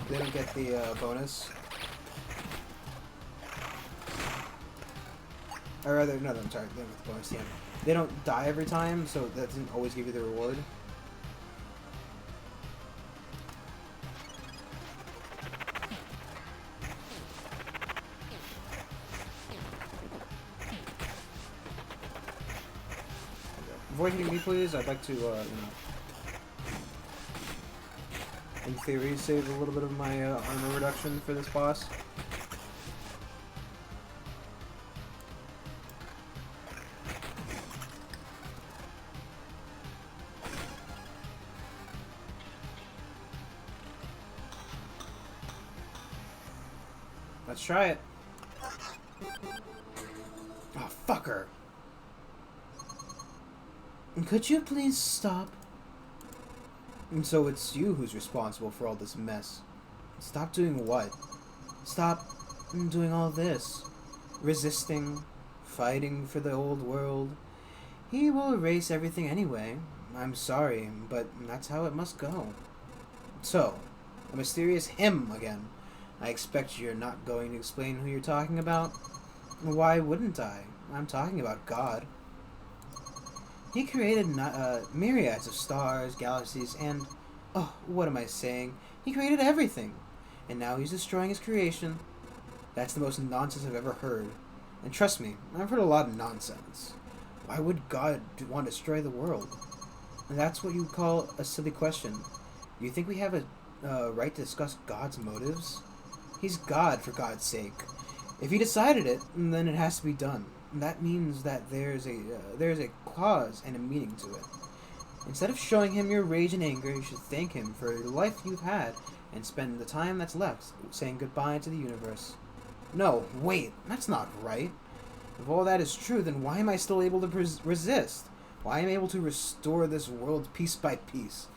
They don't get the bonus. Or rather, no, I'm sorry, they don't get the bonus, yeah. They don't die every time, so that doesn't always give you the reward. Avoid hitting me, please. I'd like to, you know, in theory, save a little bit of my armor reduction for this boss. Let's try it. Oh, fucker. Could you please stop? And so it's you who's responsible for all this mess. Stop doing what? Stop doing all this. Resisting, fighting for the old world. He will erase everything anyway. I'm sorry, but that's how it must go. So, a mysterious him again. I expect you're not going to explain who you're talking about. Why wouldn't I? I'm talking about God. He created myriads of stars, galaxies, and... Oh, what am I saying? He created everything. And now he's destroying his creation. That's the most nonsense I've ever heard. And trust me, I've heard a lot of nonsense. Why would God want to destroy the world? And that's what you call a silly question. You think we have a right to discuss God's motives? He's God, for God's sake. If he decided it, then it has to be done. And that means that there's a cause and a meaning to it. Instead of showing him your rage and anger, you should thank him for the life you've had and spend the time that's left saying goodbye to the universe. No, wait, that's not right. If all that is true, then why am I still able to resist? Why am I able to restore this world piece by piece?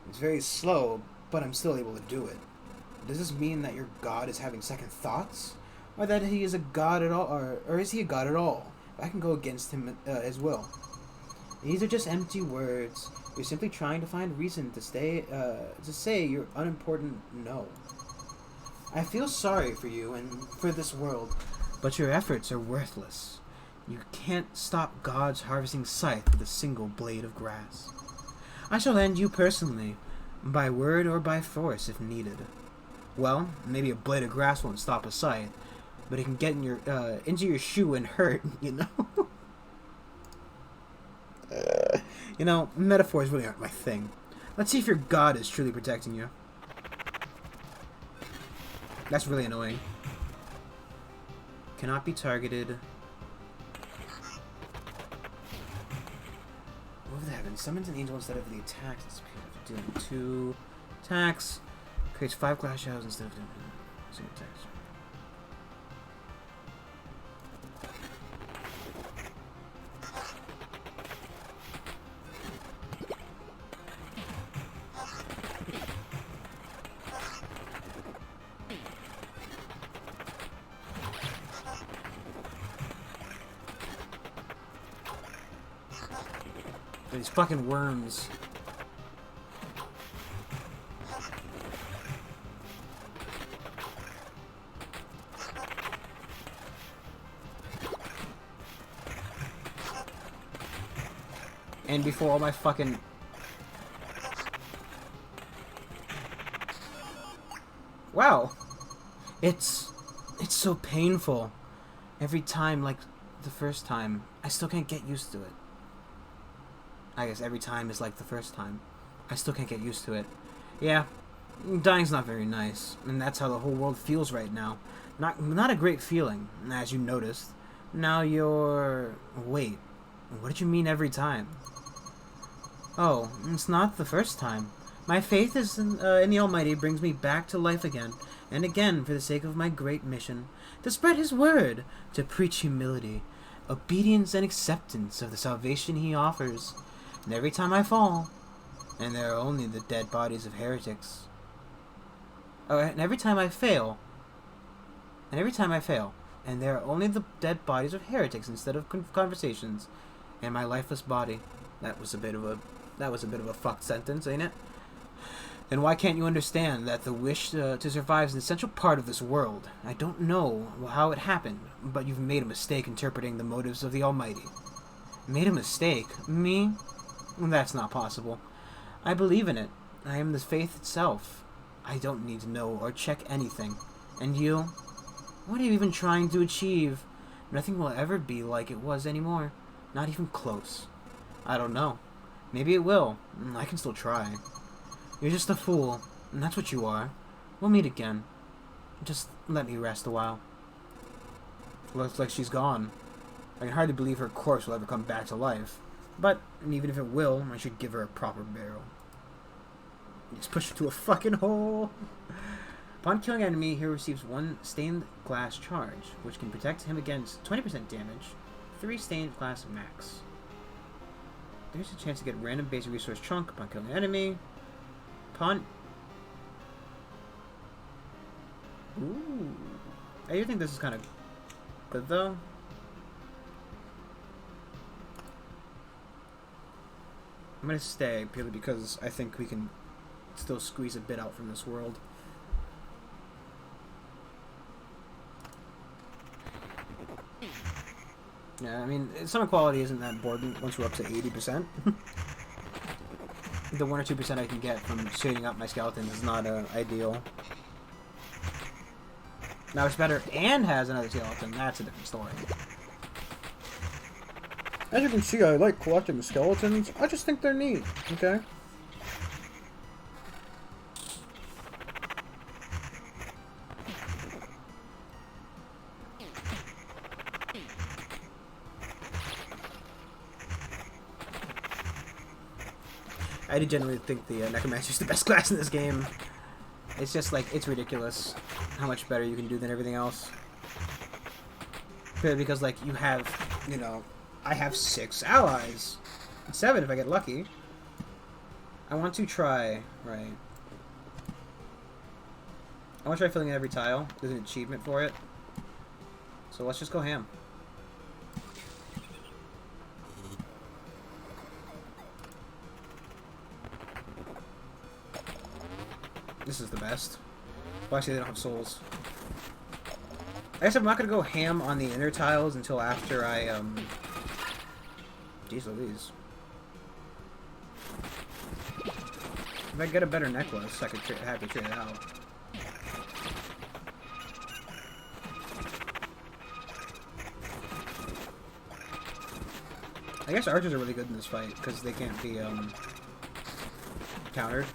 It's very slow, but I'm still able to do it. Does this mean that your God is having second thoughts? Or that he is a god at all? Or is he a god at all? I can go against him as well. These are just empty words. You're simply trying to find reason to say your unimportant no. I feel sorry for you and for this world, but your efforts are worthless. You can't stop God's harvesting scythe with a single blade of grass. I shall end you personally, by word or by force if needed. Well, maybe a blade of grass won't stop a scythe, but it can get in your into your shoe and hurt, you know? You know, metaphors really aren't my thing. Let's see if your God is truly protecting you. That's really annoying. Cannot be targeted. What would that happen? Summons an angel instead of the attack. Dealing 2 attacks. Creates 5 glass shells instead of doing 2 attacks. These fucking worms. And before all my fucking... Wow. It's so painful. Every time, like the first time. I still can't get used to it. I guess every time is like the first time. I still can't get used to it. Yeah, dying's not very nice, and that's how the whole world feels right now. Not a great feeling, as you noticed. Now you're... Wait, what did you mean every time? Oh, it's not the first time. My faith is in the Almighty brings me back to life again, and again for the sake of my great mission, to spread His word, to preach humility, obedience and acceptance of the salvation He offers. And every time I fall, and there are only the dead bodies of heretics. Oh, and every time I fail, and there are only the dead bodies of heretics instead of conversations, and my lifeless body. That was a bit of a fucked sentence, ain't it? Then why can't you understand that the wish to survive is an essential part of this world? I don't know how it happened, but you've made a mistake interpreting the motives of the Almighty. Made a mistake? Me? That's not possible. I believe in it. I am the faith itself. I don't need to know or check anything. And you? What are you even trying to achieve? Nothing will ever be like it was anymore. Not even close. I don't know. Maybe it will. I can still try. You're just a fool, and that's what you are. We'll meet again. Just let me rest a while. Looks like she's gone. I can hardly believe her corpse will ever come back to life. But, even if it will, I should give her a proper burial. Just push her to a fucking hole. Upon killing an enemy, he receives 1 stained glass charge, which can protect him against 20% damage, 3 stained glass max. There's a chance to get random basic resource chunk upon killing an enemy. Ooh. I do think this is kind of good, though. I'm gonna stay, purely because I think we can still squeeze a bit out from this world. Yeah, I mean, some equality isn't that important once we're up to 80%. The 1 or 2% I can get from shading up my skeletons is not ideal. Now it's better and has another skeleton. That's a different story. As you can see, I like collecting the skeletons. I just think they're neat, okay? I do generally think the Necromancer is the best class in this game. It's just like, it's ridiculous how much better you can do than everything else. Because, like, you have, you know, I have 6 allies. 7 if I get lucky. I want to try, right. I want to try filling in every tile. There's an achievement for it. So let's just go ham. This is the best. Well, actually, they don't have souls. I guess I'm not gonna go ham on the inner tiles until after I, Jeez Louise. If I get a better necklace, I could happy trade it out. I guess archers are really good in this fight, because they can't be, countered.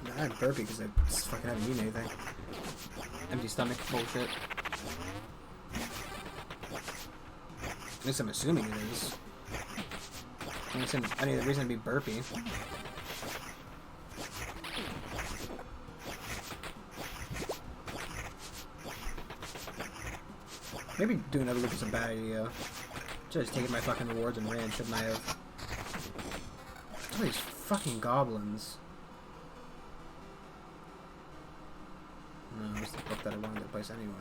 I had burpee because I just fucking haven't eaten anything. Empty stomach bullshit. At least I'm assuming it is. Any reason to be burpy. Maybe doing another loop is a bad idea. Just taking my fucking rewards and ran, shouldn't I have? All these fucking goblins. No, it's the book that I wanted to place anyway.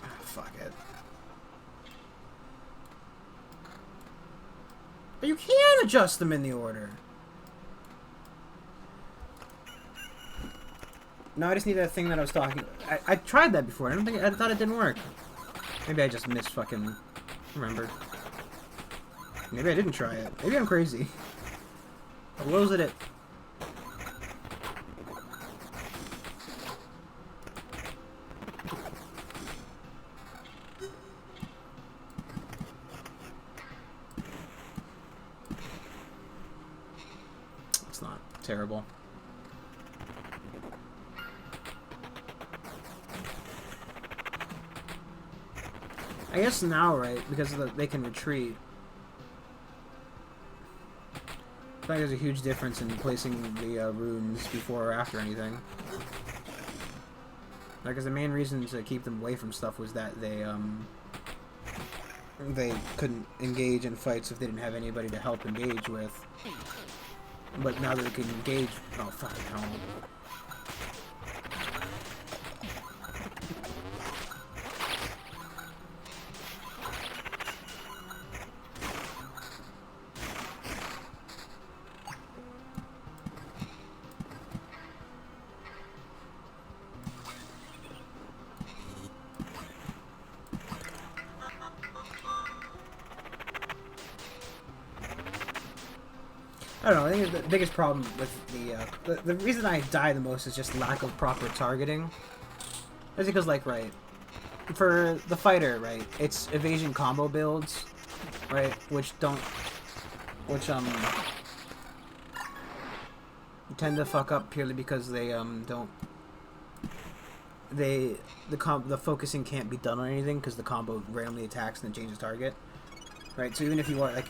Ah, fuck it. But you can adjust them in the order. No, I just need that thing that I was talking. I tried that before. I thought it didn't work. Maybe I just remembered. Maybe I didn't try it. Maybe I'm crazy. What was it? It's not terrible. I guess now, right, because they can retreat. I think there's a huge difference in placing the runes before or after anything. Because the main reason to keep them away from stuff was that they couldn't engage in fights if they didn't have anybody to help engage with. But now that they can engage... Oh, fucking hell. I don't know, I think the biggest problem with the reason I die the most is just lack of proper targeting. That's because, like, right, for the fighter, right, it's evasion combo builds, right, which tend to fuck up purely because they, the focusing can't be done on anything because the combo randomly attacks and then changes target, right, so even if you want, like,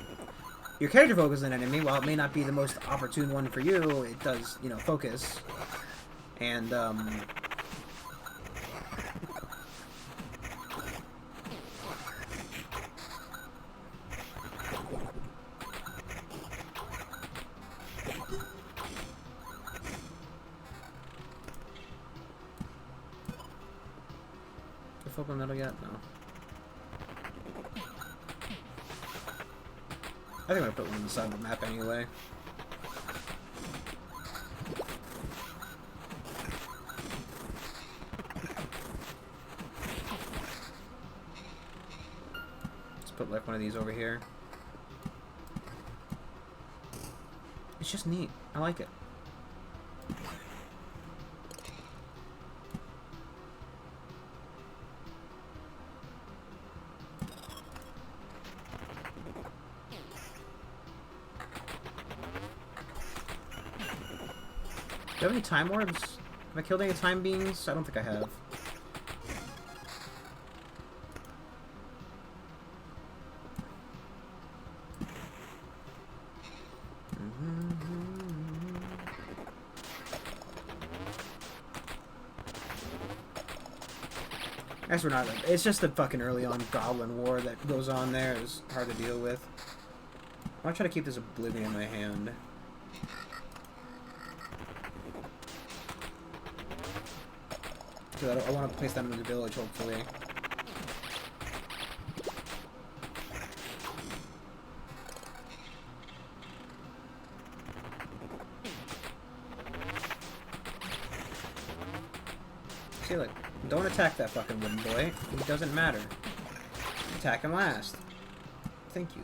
your character focuses on an enemy, while it may not be the most opportune one for you, it does, you know, focus. And, the focal metal yet? No. I think I'm gonna put one on the side of the map anyway. Let's put like one of these over here. It's just neat. I like it. Do I have any time orbs? Have I killed any time beings? I don't think I have. I guess we're not. It's just the fucking early on Goblin War that goes on there. It's hard to deal with. I want to try to keep this Oblivion in my hand. So I want to place that in the village, hopefully. See, look. Don't attack that fucking wooden boy. It doesn't matter. Attack him last. Thank you.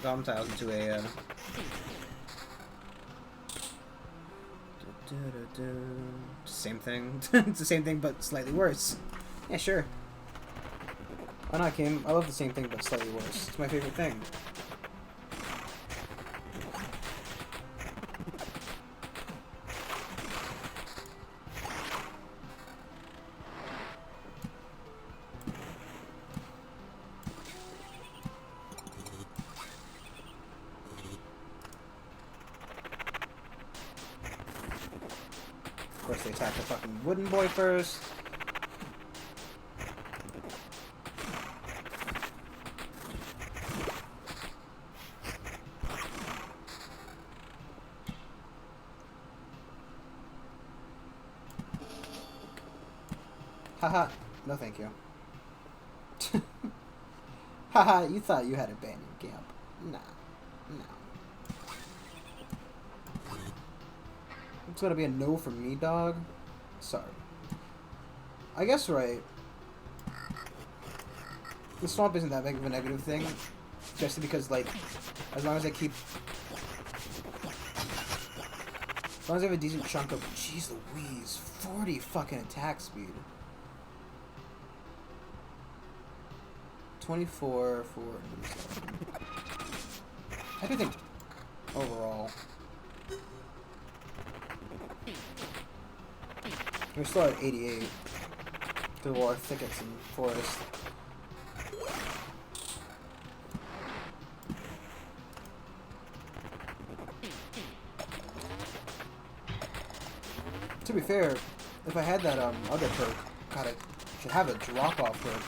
Goblin tiles into a same thing. It's the same thing but slightly worse. Yeah, sure. Why not, Kim? I love the same thing but slightly worse. It's my favorite thing. Of course, they attack the fucking wooden boy first. Haha, no thank you. Haha, you thought you had abandoned camp. Nah, no. It's gonna be a no from me, dog. Sorry. I guess right. The swamp isn't that big of a negative thing. Just because, like, as long as I keep... As long as I have a decent chunk of... Jeez Louise, 40 fucking attack speed. 24 for... I do think overall... We're still at 88. Through war, thickets, and forest. To be fair, if I had that other perk, God, I should have a drop-off perk.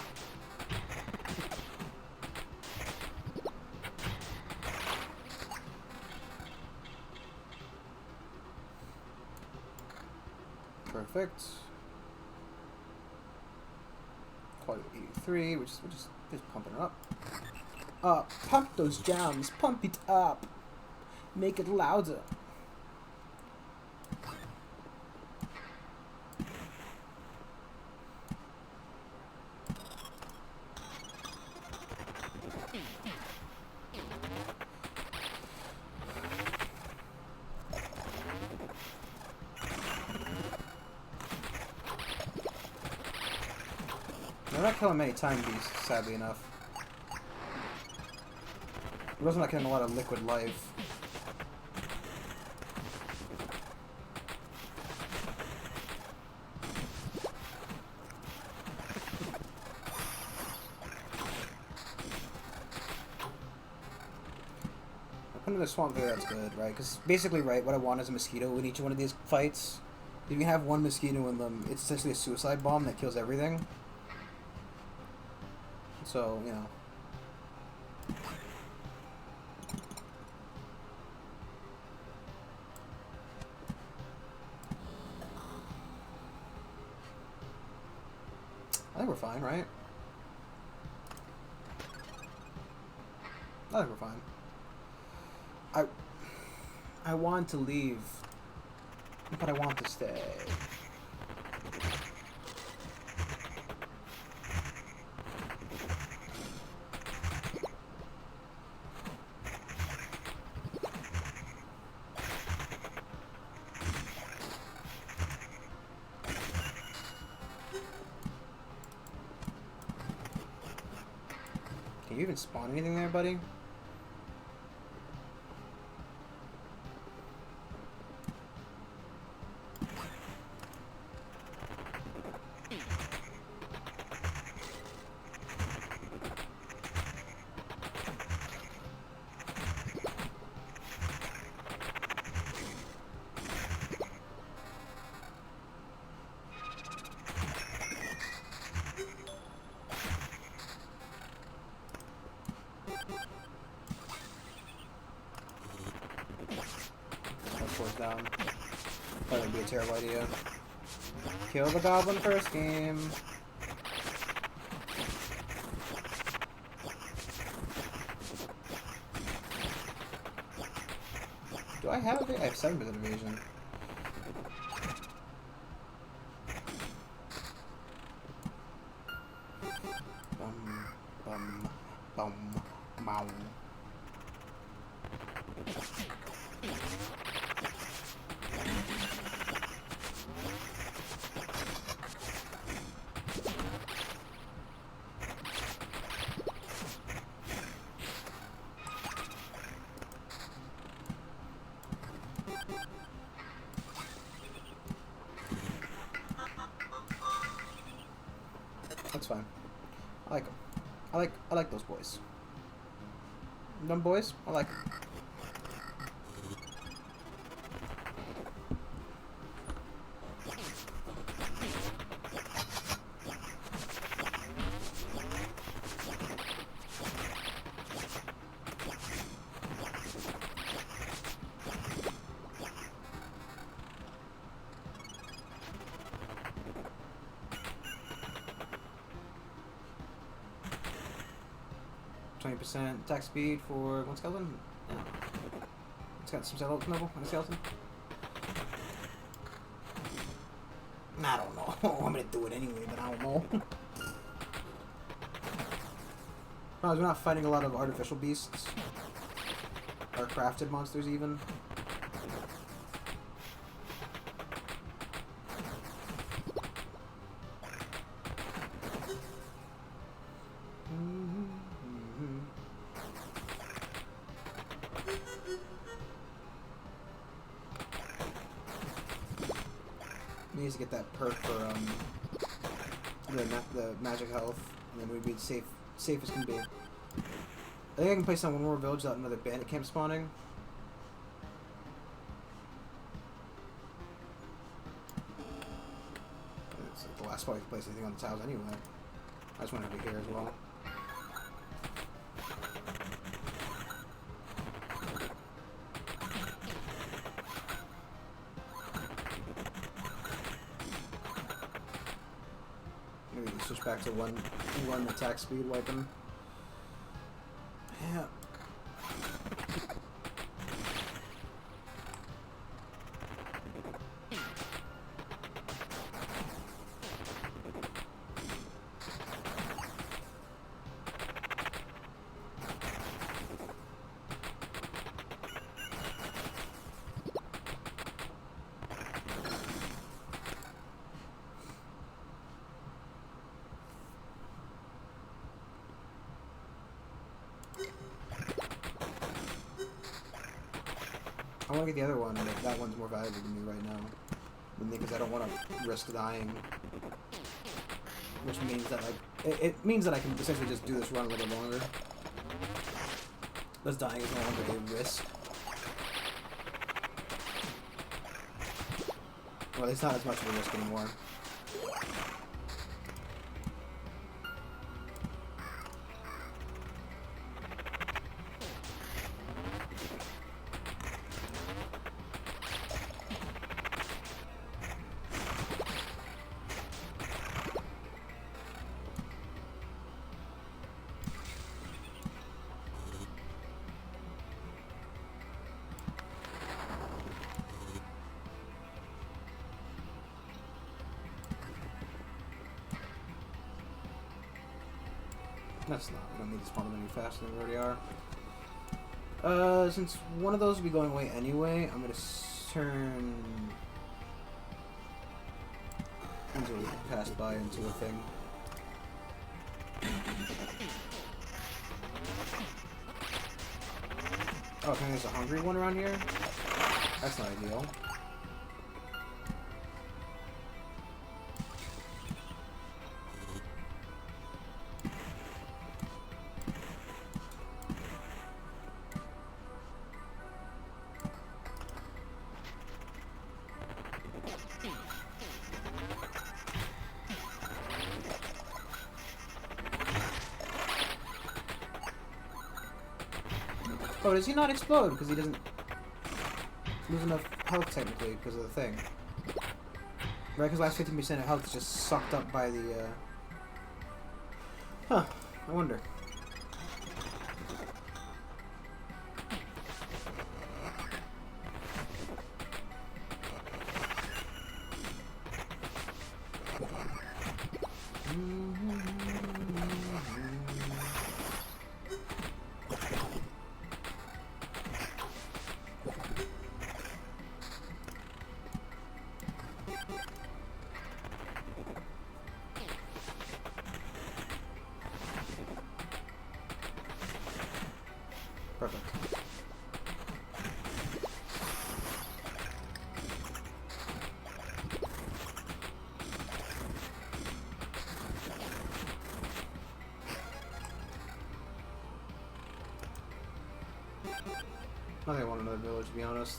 Perfect. Quality 83, we're just pumping it up. Pump those jams, pump it up. Make it louder. I'm not killing many time beasts, sadly enough. I was not getting a lot of liquid life. Putting the swamp there, that's good, right? Because basically, right, what I want is a mosquito in each one of these fights. If you have one mosquito in them, it's essentially a suicide bomb that kills everything. So, you know. I think we're fine, right? I think we're fine. I want to leave, but I want to stay. you even spawn anything there, buddy? Down. That would be a terrible idea. Kill the goblin first game. Do I have it? I have 7% evasion. Bum, mow. 's fine. I like them. I like those boys. Them boys, I like them. Attack speed for one skeleton. Yeah. It's got some level on a skeleton. I don't know. I'm gonna do it anyway, but I don't know. We're not fighting a lot of artificial beasts or crafted monsters even. Needs to get that perk for the magic health, and then we'd be safe as can be. I think I can place on one more village without another bandit camp spawning. It's like the last spot you can place anything on the tiles anyway. I just want to be here as well. Switch back to one attack speed weapon. Yeah. I want to get the other one, but that one's more valuable to me right now. Because I don't want to risk dying. Which means that, like, it means that I can essentially just do this run a little longer. Thus dying is no longer a risk. Well, it's not as much of a risk anymore. That's not. We don't need to spawn them any faster than we already are. Since one of those will be going away anyway, I'm gonna turn into a pass by into a thing. Oh, I think there's a hungry one around here? That's not ideal. Oh, does he not explode? Because he doesn't lose enough health, technically, because of the thing. Right, because last 15% of health is just sucked up by the, Huh, I wonder. Perfect. I think I want another village, to be honest.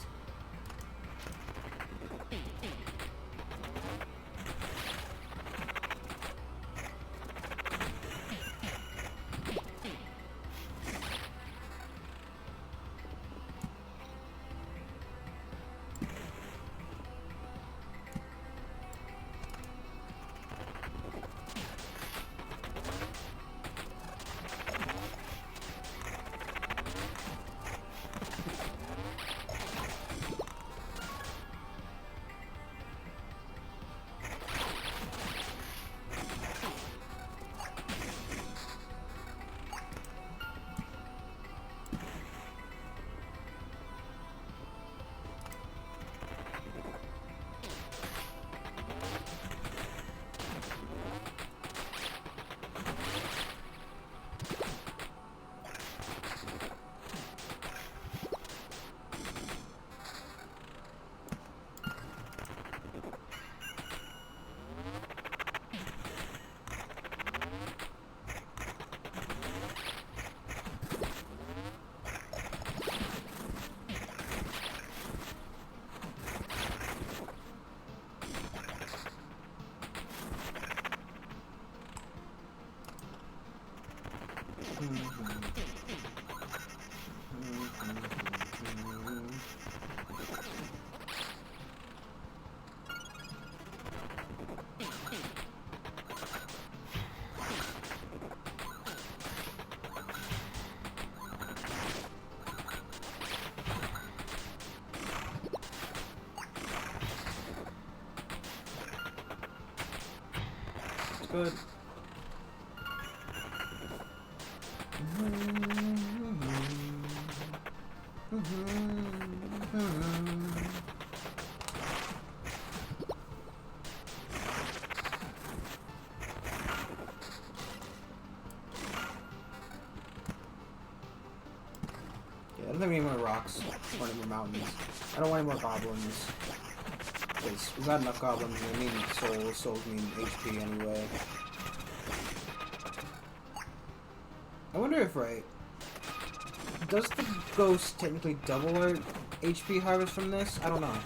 Good. Yeah, I don't think we need more rocks or any more mountains. I don't want any more goblins. There's not enough goblins. I mean souls. Souls mean HP anyway. I wonder if, right, does the ghost technically double our HP harvest from this? I don't know.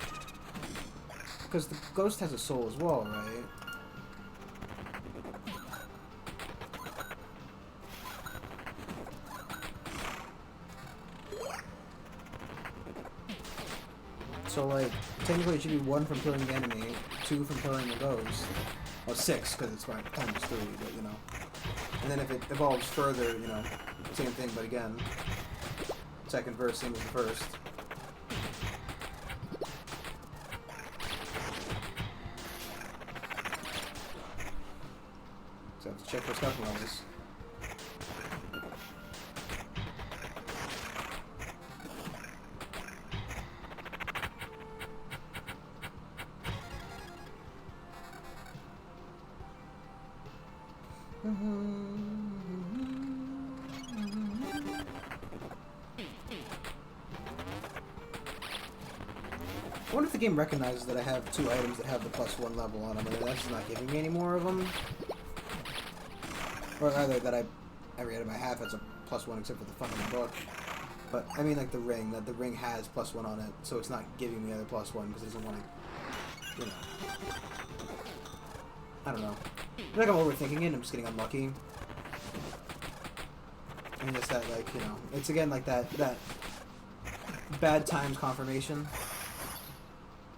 Because the ghost has a soul as well, right? So, like, technically it should be 1 from killing the enemy, 2 from killing the ghost. Well, 6, because it's times 3, but, you know. And then if it evolves further, you know, same thing, but again, second verse, same as the first. So I have to check for stuff levels. I wonder if the game recognizes that I have 2 items that have the +1 level on them, and that's just not giving me any more of them. Or rather, that every item I have has a +1 except for the fucking book. But, I mean, like the ring, that the ring has +1 on it, so it's not giving me the other +1 because it doesn't want to, you know. I don't know. I feel like I'm overthinking it and I'm just getting unlucky. And just that, like, you know, it's again like that bad times confirmation.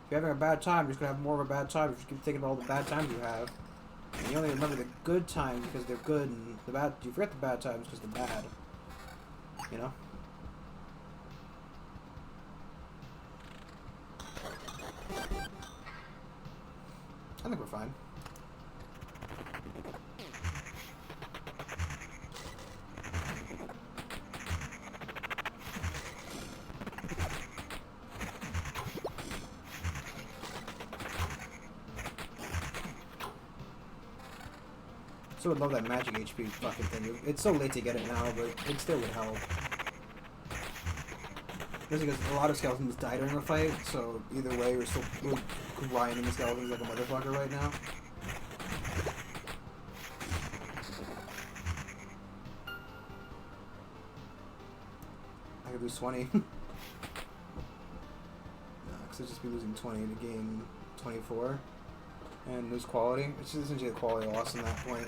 If you're having a bad time, you're just going to have more of a bad time if you keep thinking about all the bad times you have. And you only remember the good times because they're good, and the bad, you forget the bad times because they're bad. You know? I think we're fine. So would love that magic HP fucking thing. It's so late to get it now, but it still would help. Just because a lot of skeletons die during a fight, so either way, we're grinding the skeletons like a motherfucker right now. I could lose 20. No, because I'd just be losing 20 to gain 24. And lose quality. It's just essentially a quality loss in that point.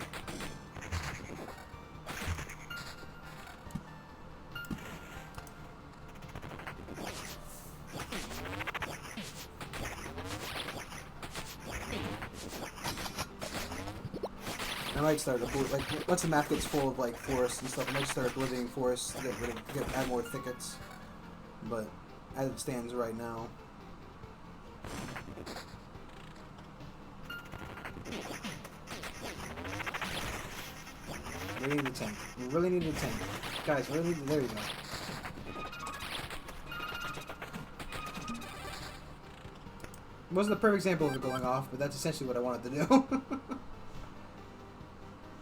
I might start like once the map gets full of like forests and stuff, I might start obliterating forests to add more thickets. But as it stands right now. We need a tank. We really need a tank. Guys, we really need there you go. It wasn't the perfect example of it going off, but that's essentially what I wanted to do.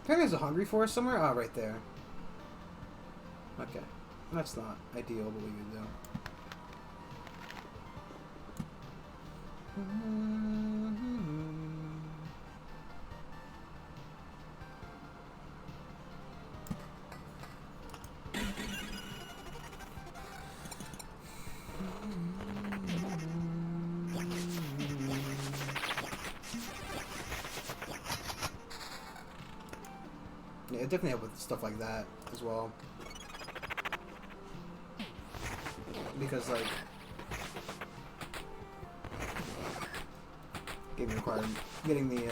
Apparently there's a hungry forest somewhere? Ah, right there. Okay. That's not ideal, but we can do. Yeah, it definitely help with stuff like that as well. Because, like, getting the,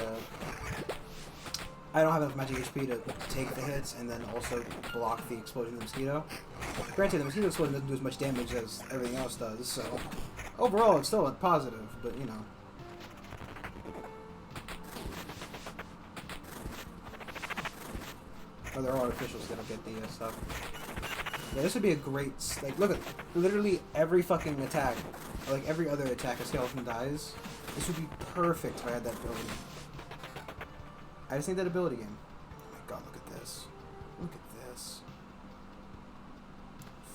I don't have enough magic HP to take the hits and then also block the explosion of the mosquito. Granted, the mosquito explosion doesn't do as much damage as everything else does, so overall it's still a positive, but you know. Oh, there are artificials that'll get the stuff. Yeah, this would be a great, like, look at, literally every fucking attack, or like every other attack a skeleton dies, this would be perfect if I had that ability. I just need that ability again. Oh my god, look at this. Look at this.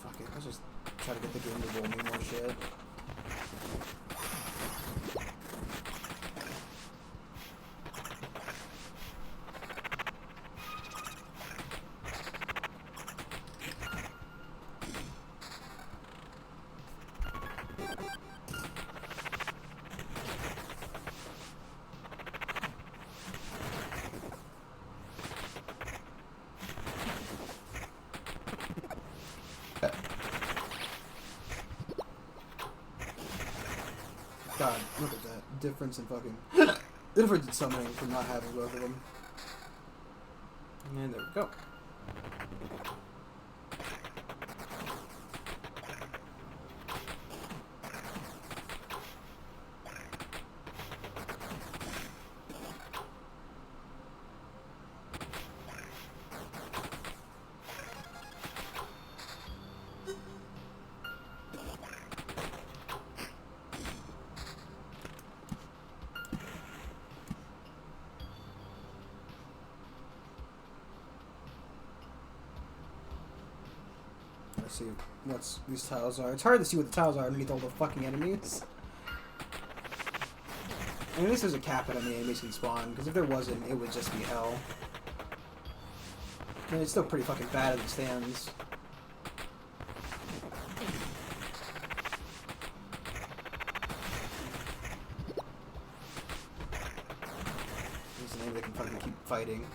Fuck it, let's just try to get the game to roll me more shit. God, look at that difference in fucking difference in summoning from not having both of them. And there we go. Let's see what these tiles are. It's hard to see what the tiles are underneath all the fucking enemies. at least there's a cap at how many enemies can spawn, because if there wasn't, it would just be hell. I mean, it's still pretty fucking bad as it stands. There's an enemy that can fucking keep fighting.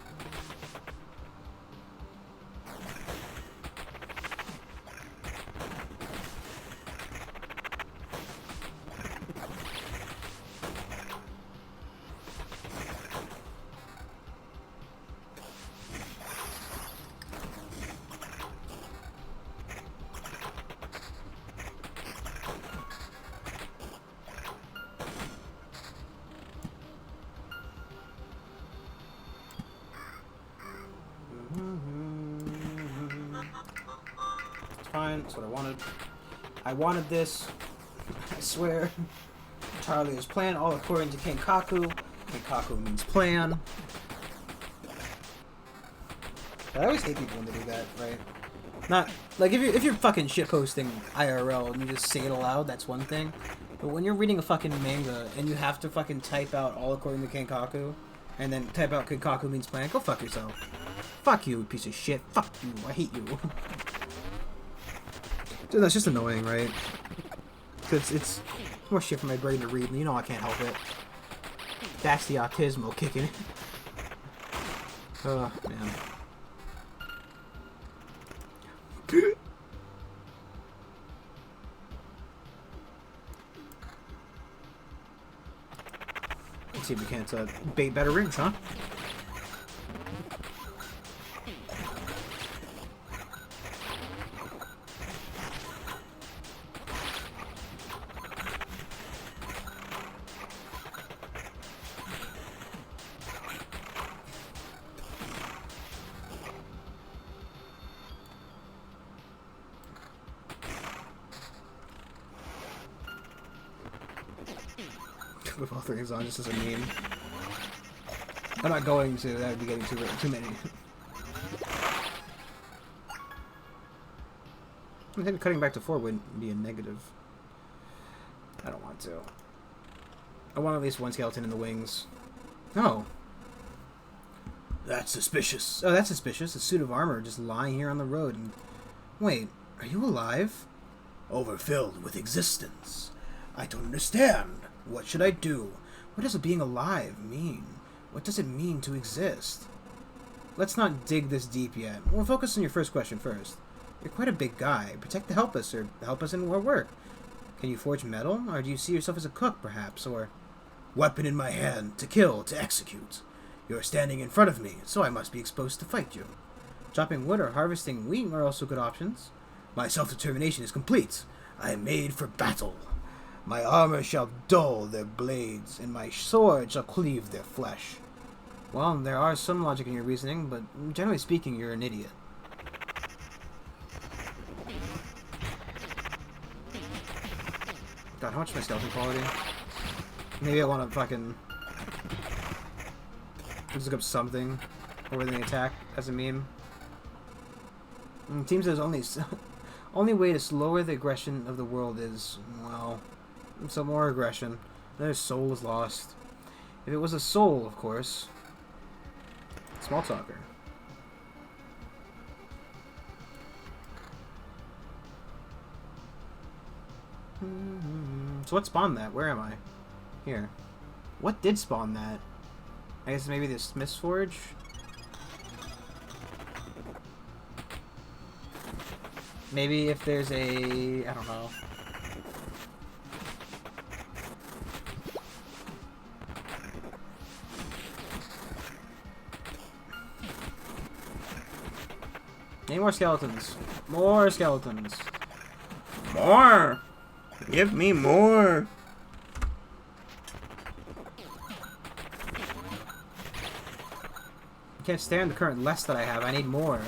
Fine, that's what I wanted. I wanted this. I swear. Charlie's plan, all according to Kenkaku. Kenkaku means plan. I always hate people when they do that, right? Not like if you're fucking shitposting IRL and you just say it aloud, that's one thing. But when you're reading a fucking manga and you have to fucking type out all according to Kenkaku, and then type out Kenkaku means plan, go fuck yourself. Fuck you, piece of shit. Fuck you. I hate you. Dude, that's just annoying, right? Because it's more shit for my brain to read, and you know I can't help it. That's the autismo kicking. Oh, man. Let's see if we can't bait better rings, huh? With all three rings on, just as a meme. I'm not going to. That would be getting too many. I think cutting back to 4 wouldn't be a negative. I don't want to. I want at least one skeleton in the wings. Oh. That's suspicious. Oh, that's suspicious. A suit of armor just lying here on the road. And wait, are you alive? Overfilled with existence. I don't understand. What should I do? What does being alive mean? What does it mean to exist? Let's not dig this deep yet. We'll focus on your first question first. You're quite a big guy. Protect to help us, or help us in our work. Can you forge metal, or do you see yourself as a cook, perhaps, or... Weapon in my hand, to kill, to execute. You're standing in front of me, so I must be exposed to fight you. Chopping wood or harvesting wheat are also good options. My self-determination is complete. I am made for battle. My armor shall dull their blades, and my sword shall cleave their flesh. Well, there are some logic in your reasoning, but generally speaking, you're an idiot. God, how much is my skeleton quality? Maybe I want to fucking... Let's look up something over the attack as a meme. Team says only way to lower the aggression of the world is, well... some more aggression. Their soul is lost. If it was a soul, of course. Small talker. So what spawned that? Where am I? Here. What did spawn that? I guess maybe the Smith's Forge? Maybe if there's a... I don't know. Any more skeletons? More skeletons. More! Give me more! I can't stand the current less that I have. I need more.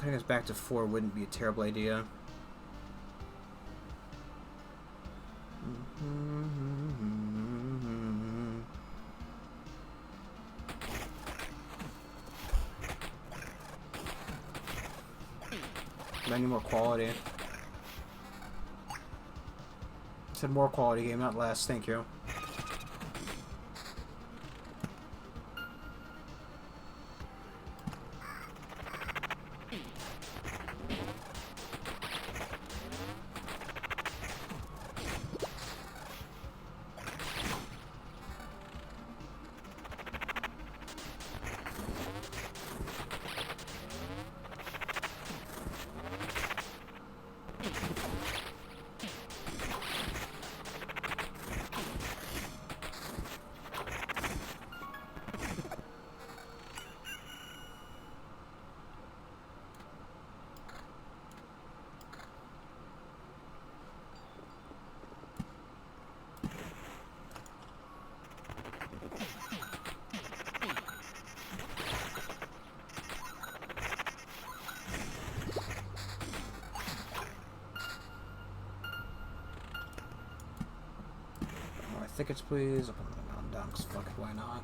Putting us back to 4 wouldn't be a terrible idea. I need more quality. I said more quality game, not less. Thank you. Thickets, please. I'll put them on down, because fuck it, why not?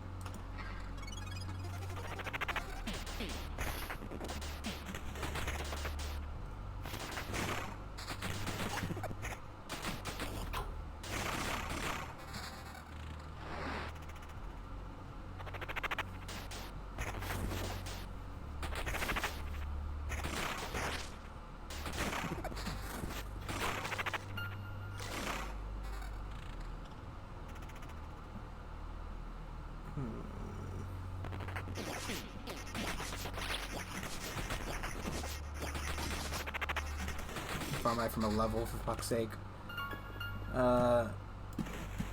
Far away from a level, for fuck's sake.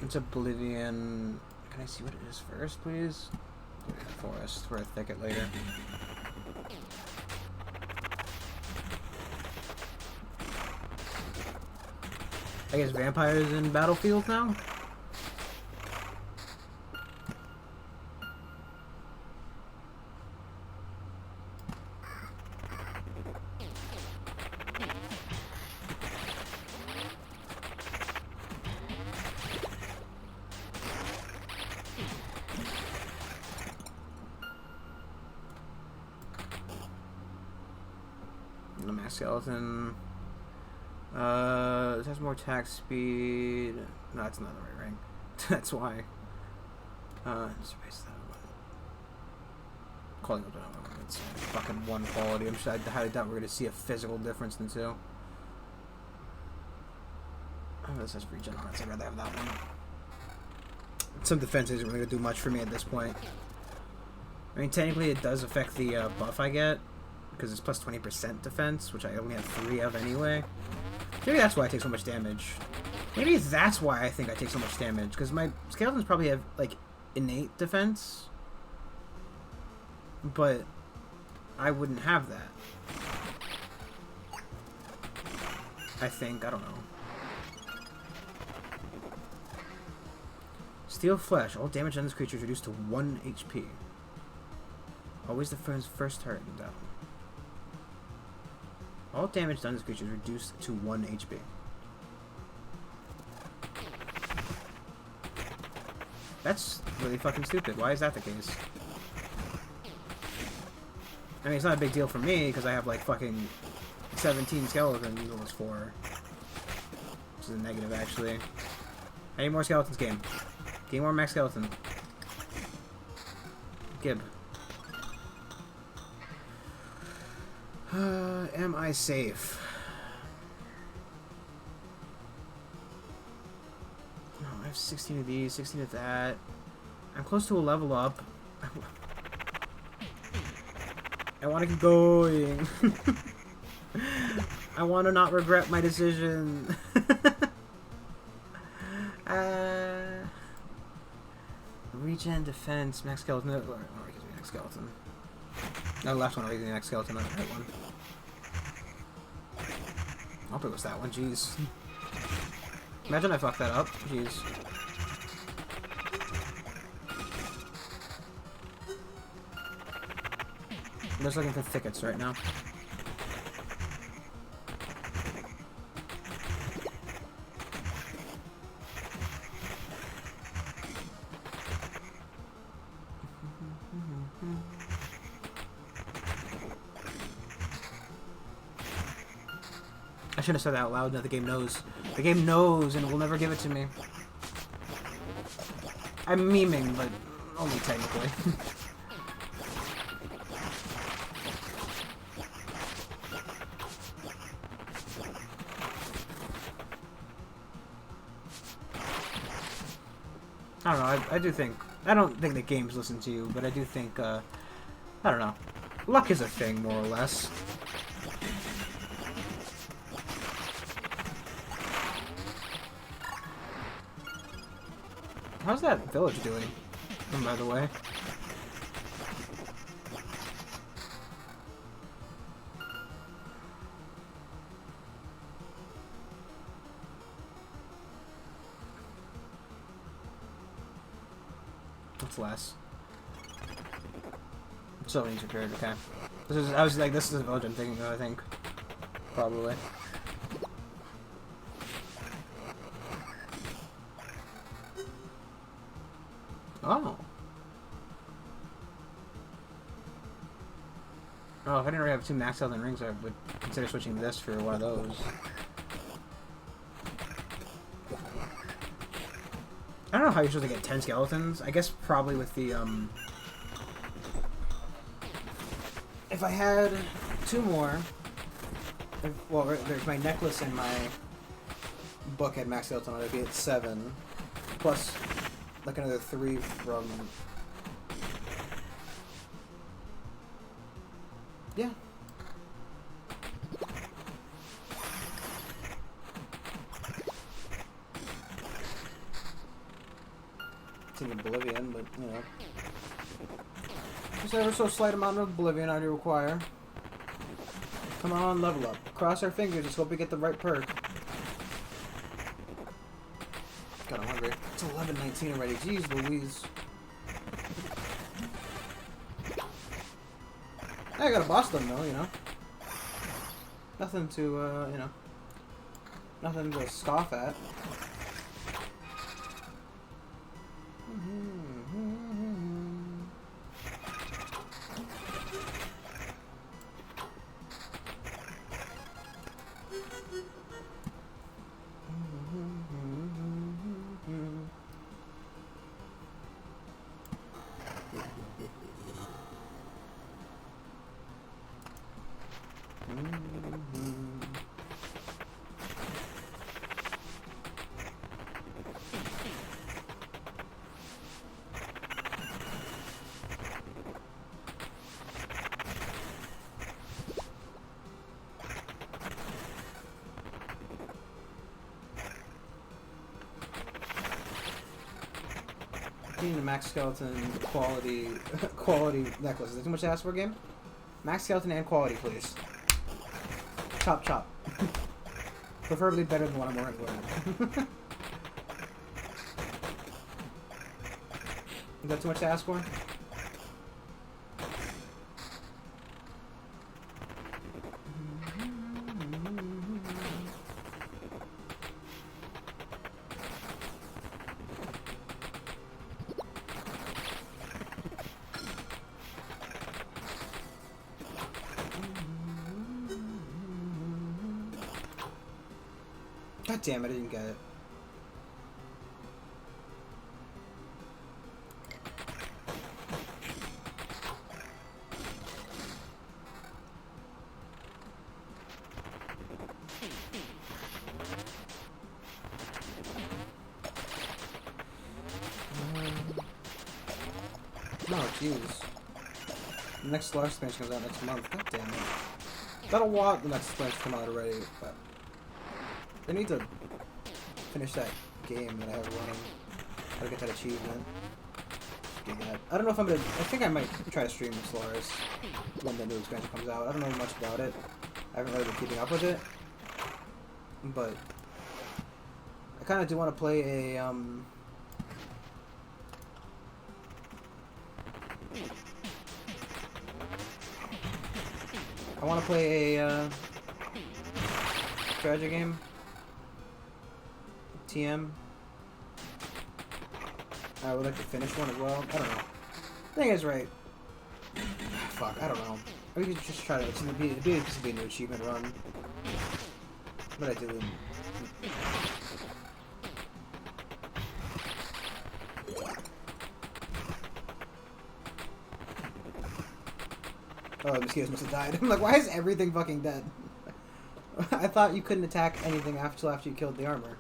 It's Oblivion. Can I see what it is first, please? Forest for a thicket later. I guess vampires in Battlefield now? The max skeleton. It has more attack speed. No, that's not the right rank. That's why. Just erase that one. Calling it down. It's fucking 1 quality. I'm sure I highly doubt we're gonna see a physical difference in 2. Oh, this has regen on it, so I'd rather have that one. Some defense isn't really gonna do much for me at this point. I mean, technically it does affect the buff I get, because it's plus 20% defense, which I only have 3 of anyway. Maybe that's why I take so much damage. Maybe that's why I think I take so much damage, because my skeletons probably have, like, innate defense. But I wouldn't have that. I think. I don't know. Steel flesh. All damage on this creature is reduced to 1 HP. Always the first target down. All damage done to this creature is reduced to 1 HP. That's really fucking stupid. Why is that the case? I mean, it's not a big deal for me, because I have, like, fucking 17 skeletons, almost 4. Which is a negative, actually. I need more skeletons, game. Game more max skeleton. Gib. Am I safe? No, I have 16 of these, 16 of that. I'm close to a level up. I want to keep going. I want to not regret my decision. Regen, defense, max skeleton. No, it gives me max skeleton. No, the left one gives me max skeleton, not the right one. I hope it was that one, jeez. Imagine I fucked that up, jeez. I'm just looking for thickets right now. I shouldn't have said that out loud. No, the game knows. The game knows and will never give it to me. I'm memeing, but only technically. I don't know, I do think... I don't think the games listen to you, but I do think, I don't know. Luck is a thing, more or less. How's that village doing, by the way? What's less? So many repaired, okay. This is, I was like, this is a village I'm thinking of, I think. Probably. Oh. Oh, if I didn't already have 2 max health and rings, I would consider switching this for one of those. I don't know how you're supposed to get 10 skeletons. I guess probably with the, if I had 2 more... well, there's my necklace and my book had max skeleton on it. I'd be at 7. Plus, like another 3 from... yeah. It's in Oblivion, but, you know. Just ever so slight amount of Oblivion I do require. Come on, level up. Cross our fingers, just hope we get the right perk. God, I'm hungry. It's 11:19 already. Jeez Louise. I got a boss done though, you know. Nothing to, you know. Nothing to scoff at. Need a max skeleton quality necklace. Is that too much to ask for a game? Max skeleton and quality, please. Chop chop. Preferably better than what I'm wearing. Is that too much to ask for? God damn it, I didn't get it. No, jeez. The next large expansion comes out next month. God damn it. That'll want the next expansion come out already, but I need to finish that game that I have running. Gotta get that achievement. Do that. I don't know if I'm gonna... I think I might try to stream Solaris when the new expansion comes out. I don't know much about it. I haven't really been keeping up with it. But I kind of do want to play a... I want to play a strategy game. TM. I would like to finish one as well. I don't know. I think it's right. Fuck, I don't know. We could just try to... It'd be a new achievement run. What did I do? Oh, the mosquitoes must have died. I'm like, why is everything fucking dead? I thought you couldn't attack anything until after you killed the armor.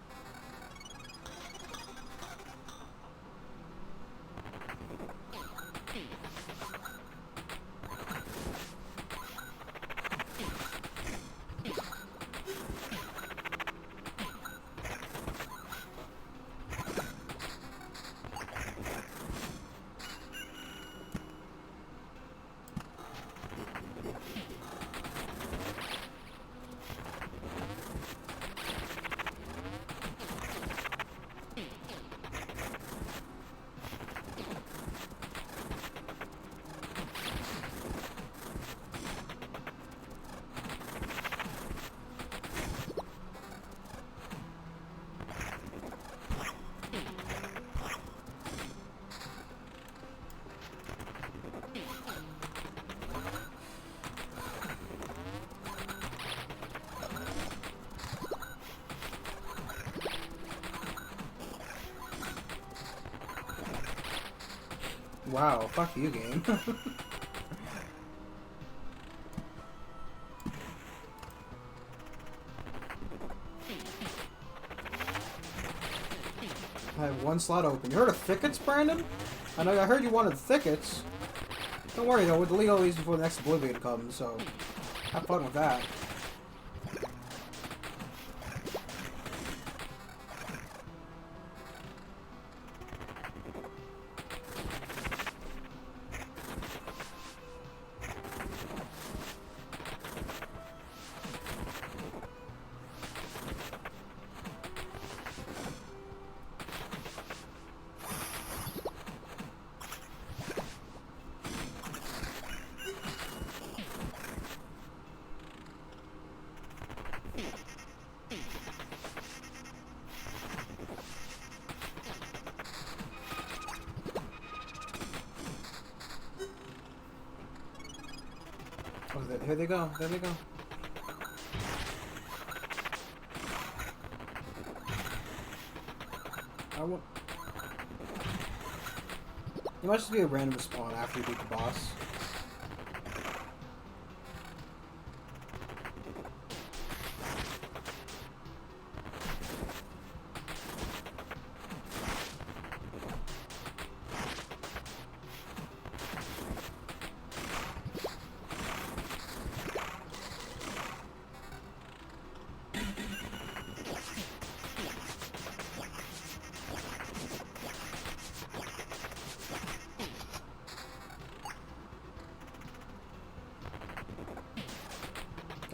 Wow, fuck you, game. I have one slot open. You heard of thickets, Brandon? I know. I heard you wanted thickets. Don't worry though, we'll delete all these before the next Oblivion comes, so have fun with that. Oh, here they go. There they go. It might just be a random spawn after you beat the boss.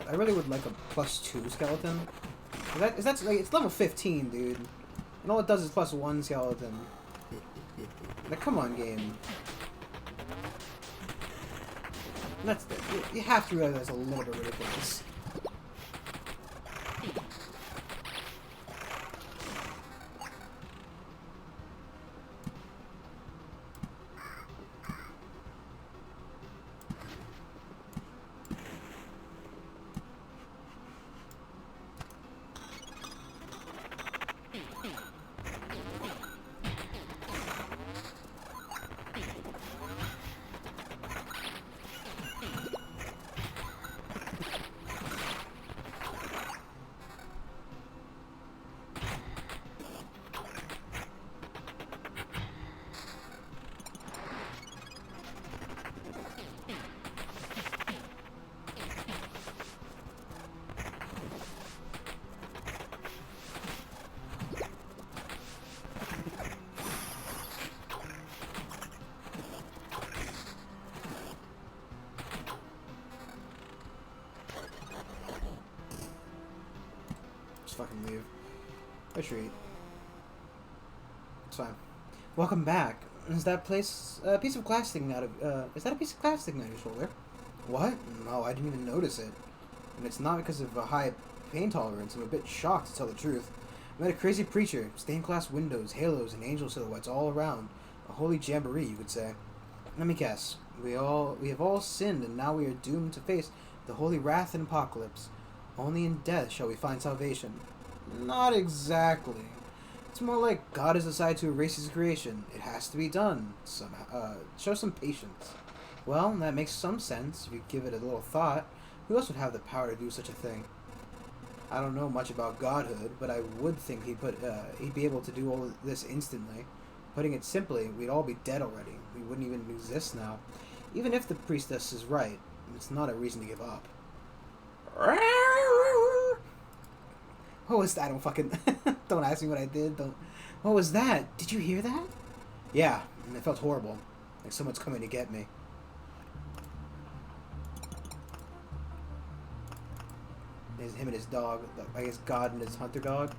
I really would like a +2 skeleton. Is that like, it's level 15, dude. And all it does is +1 skeleton. Like, come on, game. And that's you have to realize that's a little bit ridiculous. Fucking leave. Retreat. It's fine. Welcome back. Is that place a piece of glass sticking out of is that a piece of glass sticking out of your shoulder? What? No, I didn't even notice it. And it's not because of a high pain tolerance. I'm a bit shocked, to tell the truth. I met a crazy preacher, stained glass windows, halos, and angel silhouettes all around. A holy jamboree, you could say. Let me guess. We have all sinned, and now we are doomed to face the holy wrath and apocalypse. Only in death shall we find salvation. Not exactly. It's more like God has decided to erase his creation. It has to be done. Show some patience. Well, that makes some sense if you give it a little thought. Who else would have the power to do such a thing? I don't know much about godhood, but I would think he'd be able to do all this instantly. Putting it simply, we'd all be dead already. We wouldn't even exist now. Even if the priestess is right, it's not a reason to give up. What was that? Don't fucking... Don't ask me what I did. Don't... What was that? Did you hear that? Yeah, and it felt horrible. Like someone's coming to get me. There's him and his dog. I guess God and his hunter dog.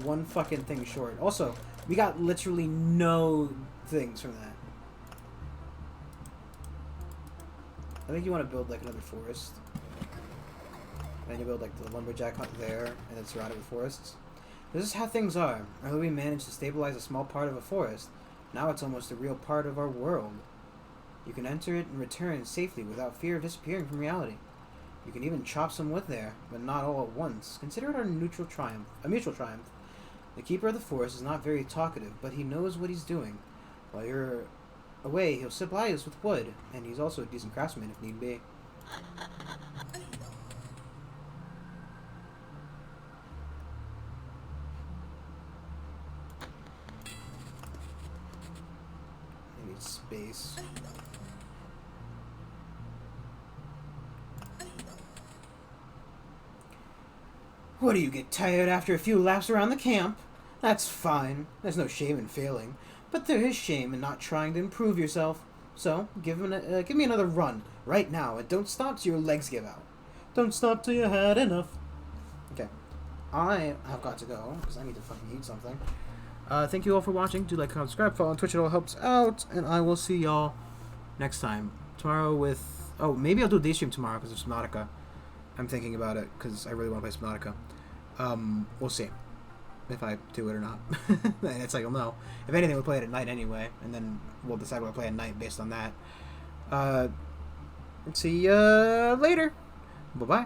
One fucking thing short. Also, we got literally no things from that. I think you want to build like another forest. And then you build like the lumberjack hut there, and it's surrounded with forests. This is how things are. Earlier we managed to stabilize a small part of a forest. Now it's almost a real part of our world. You can enter it and return safely without fear of disappearing from reality. You can even chop some wood there, but not all at once. Consider it a mutual triumph. The keeper of the forest is not very talkative, but he knows what he's doing. While you're away, he'll supply us with wood, and he's also a decent craftsman if need be. I need space. What do you get tired after a few laps around the camp? That's fine. There's no shame in failing. But there is shame in not trying to improve yourself. So, give me another run, right now, and don't stop till your legs give out. Don't stop till you had enough. Okay. I have got to go, because I need to fucking eat something. Thank you all for watching. Do like, comment, subscribe, follow on Twitch. It all helps out. And I will see y'all next time. Tomorrow with... Oh, maybe I'll do a day stream tomorrow because of Subnautica. I'm thinking about it because I really want to play Subnautica. We'll see if I do it or not. And it's like, I'll know. If anything, we'll play it at night anyway, and then we'll decide what to play at night based on that. See ya later. Bye-bye.